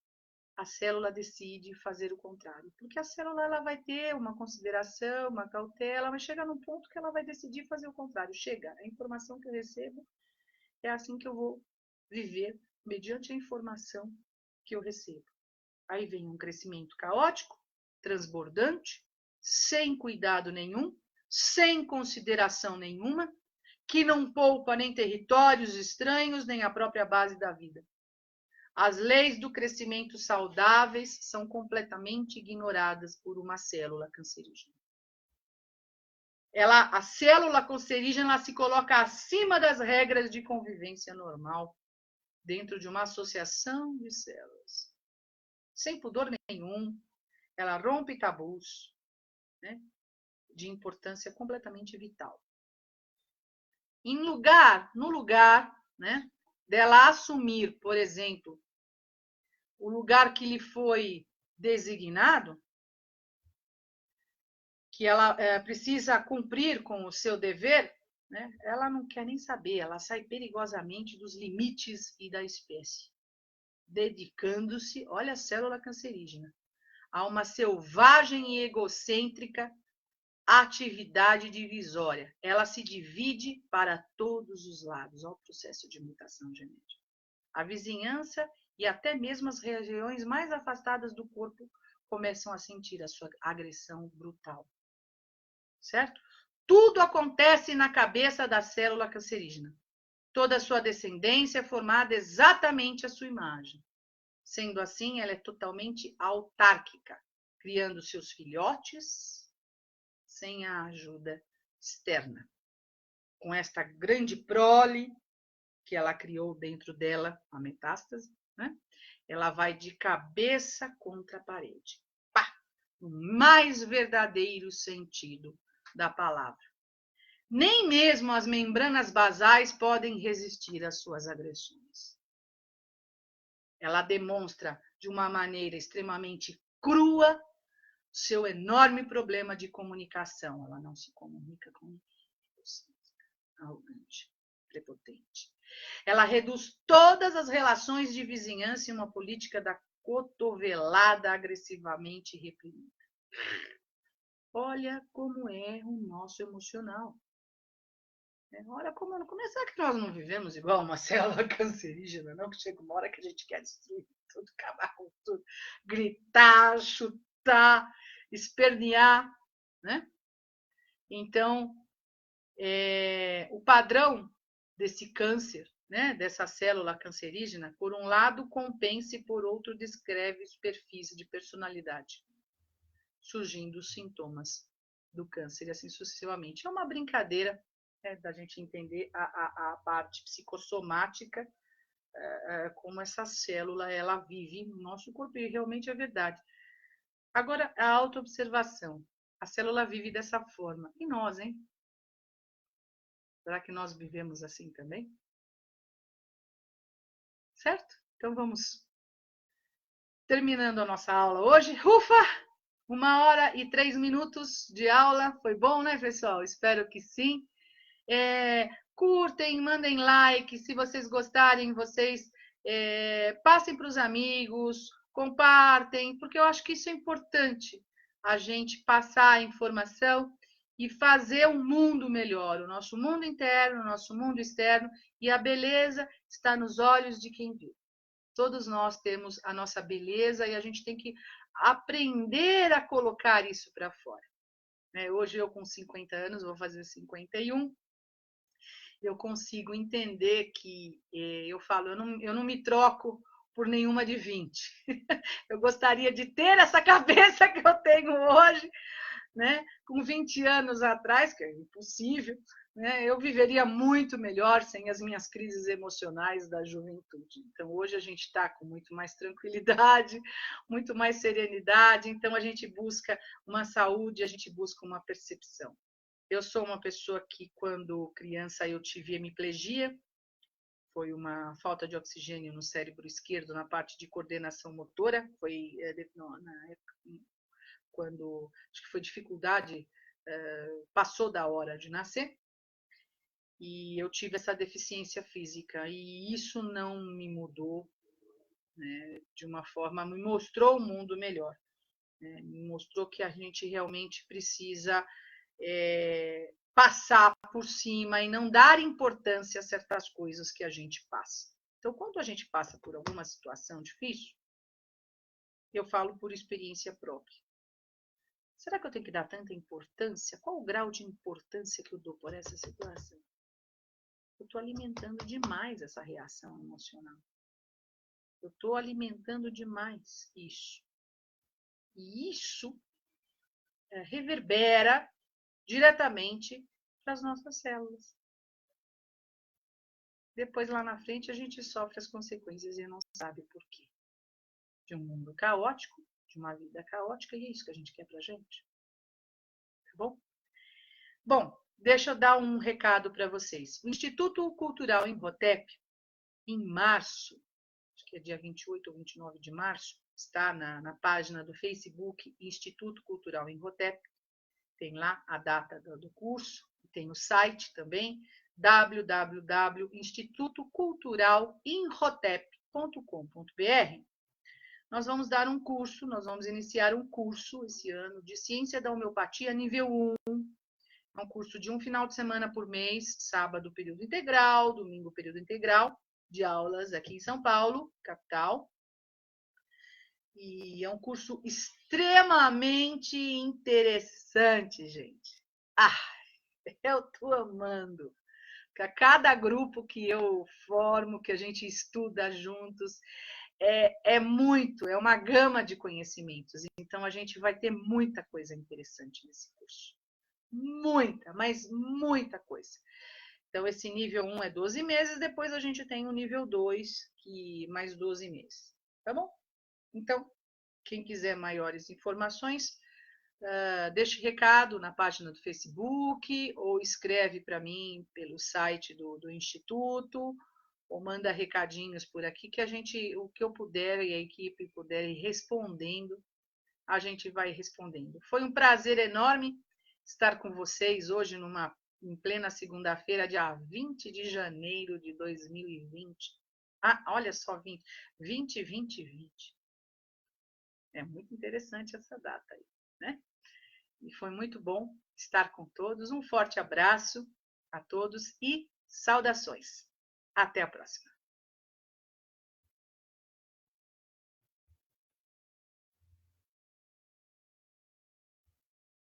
a célula decide fazer o contrário. Porque a célula ela vai ter uma consideração, uma cautela, mas chega num ponto que ela vai decidir fazer o contrário. Chega, a informação que eu recebo é assim que eu vou viver, mediante a informação que eu recebo. Aí vem um crescimento caótico, transbordante, sem cuidado nenhum, sem consideração nenhuma, que não poupa nem territórios estranhos, nem a própria base da vida. As leis do crescimento saudáveis são completamente ignoradas por uma célula cancerígena. A célula cancerígena ela se coloca acima das regras de convivência normal, dentro de uma associação de células. Sem pudor nenhum, ela rompe tabus, né, de importância completamente vital. No lugar, né, dela assumir, por exemplo, o lugar que lhe foi designado, que ela precisa cumprir com o seu dever, né, ela não quer nem saber, ela sai perigosamente dos limites e da espécie, dedicando-se, olha a célula cancerígena, a uma selvagem e egocêntrica atividade divisória. Ela se divide para todos os lados ao processo de mutação genética. A vizinhança e até mesmo as regiões mais afastadas do corpo começam a sentir a sua agressão brutal. Certo? Tudo acontece na cabeça da célula cancerígena. Toda a sua descendência é formada exatamente à sua imagem. Sendo assim, ela é totalmente autárquica, criando seus filhotes sem a ajuda externa. Com esta grande prole que ela criou dentro dela, a metástase, né? Ela vai de cabeça contra a parede. Pá! No mais verdadeiro sentido da palavra. Nem mesmo as membranas basais podem resistir às suas agressões. Ela demonstra de uma maneira extremamente crua seu enorme problema de comunicação. Ela não se comunica com você, arrogante, prepotente. Ela reduz todas as relações de vizinhança em uma política da cotovelada agressivamente reprimida. Olha como é o nosso emocional. Olha como é. Será que nós não vivemos igual uma célula cancerígena, não? Que chega uma hora que a gente quer destruir tudo, acabar com tudo, gritar, chutar, espernear, né? Então, o padrão desse câncer, né, dessa célula cancerígena, por um lado compensa e por outro descreve os perfis de personalidade, surgindo os sintomas do câncer e assim sucessivamente. É uma brincadeira, né, da gente entender a parte psicossomática, como essa célula ela vive no nosso corpo, e realmente é verdade. Agora, a autoobservação. A célula vive dessa forma. E nós, hein? Será que nós vivemos assim também? Certo? Então vamos terminando a nossa aula hoje. Ufa! 1h03 de aula. Foi bom, né, pessoal? Espero que sim. Curtem, mandem like. Se vocês gostarem, vocês passem para os amigos, compartem, porque eu acho que isso é importante, a gente passar a informação e fazer um mundo melhor, o nosso mundo interno, o nosso mundo externo, e a beleza está nos olhos de quem vê. Todos nós temos a nossa beleza e a gente tem que aprender a colocar isso para fora. Hoje eu com 50 anos, vou fazer 51, eu consigo entender que eu falo, eu não me troco por nenhuma de 20. Eu gostaria de ter essa cabeça que eu tenho hoje, né? Com 20 anos atrás, que é impossível, né? Eu viveria muito melhor sem as minhas crises emocionais da juventude. Então, hoje a gente está com muito mais tranquilidade, muito mais serenidade, então a gente busca uma saúde, a gente busca uma percepção. Eu sou uma pessoa que, quando criança, eu tive hemiplegia, foi uma falta de oxigênio no cérebro esquerdo, na parte de coordenação motora, foi na época, quando acho que foi dificuldade, passou da hora de nascer, e eu tive essa deficiência física, e isso não me mudou, né, de uma forma, me mostrou um mundo melhor, né, me mostrou que a gente realmente precisa passar por cima e não dar importância a certas coisas que a gente passa. Então, quando a gente passa por alguma situação difícil, eu falo por experiência própria. Será que eu tenho que dar tanta importância? Qual o grau de importância que eu dou por essa situação? eu estou alimentando demais essa reação emocional. Eu estou alimentando demais isso. E isso reverbera diretamente para as nossas células. Depois, lá na frente, a gente sofre as consequências e não sabe por quê. De um mundo caótico, de uma vida caótica, e é isso que a gente quer pra gente. Tá bom? Bom, deixa eu dar um recado para vocês. O Instituto Cultural Imhotep, em março, acho que é dia 28 ou 29 de março, está na página do Facebook Instituto Cultural Imhotep. Tem lá a data do curso, tem o site também, www.institutoculturalimhotep.com.br. Nós vamos dar um curso, nós vamos iniciar um curso esse ano de Ciência da Homeopatia nível 1. É um curso de um final de semana por mês, sábado período integral, domingo período integral, de aulas aqui em São Paulo, capital. E é um curso extremamente interessante, gente. Eu tô amando. A cada grupo que eu formo, que a gente estuda juntos, é uma gama de conhecimentos. Então, a gente vai ter muita coisa interessante nesse curso. Muita, mas muita coisa. Então, esse nível 1 é 12 meses, depois a gente tem o nível 2, que mais 12 meses. Tá bom? Então, quem quiser maiores informações, deixe recado na página do Facebook, ou escreve para mim pelo site do Instituto, ou manda recadinhos por aqui, que o que eu puder e a equipe puder ir respondendo, a gente vai respondendo. Foi um prazer enorme estar com vocês hoje em plena segunda-feira, dia 20 de janeiro de 2020. Olha só, 20. É muito interessante essa data aí, né? E foi muito bom estar com todos. Um forte abraço a todos e saudações. Até a próxima.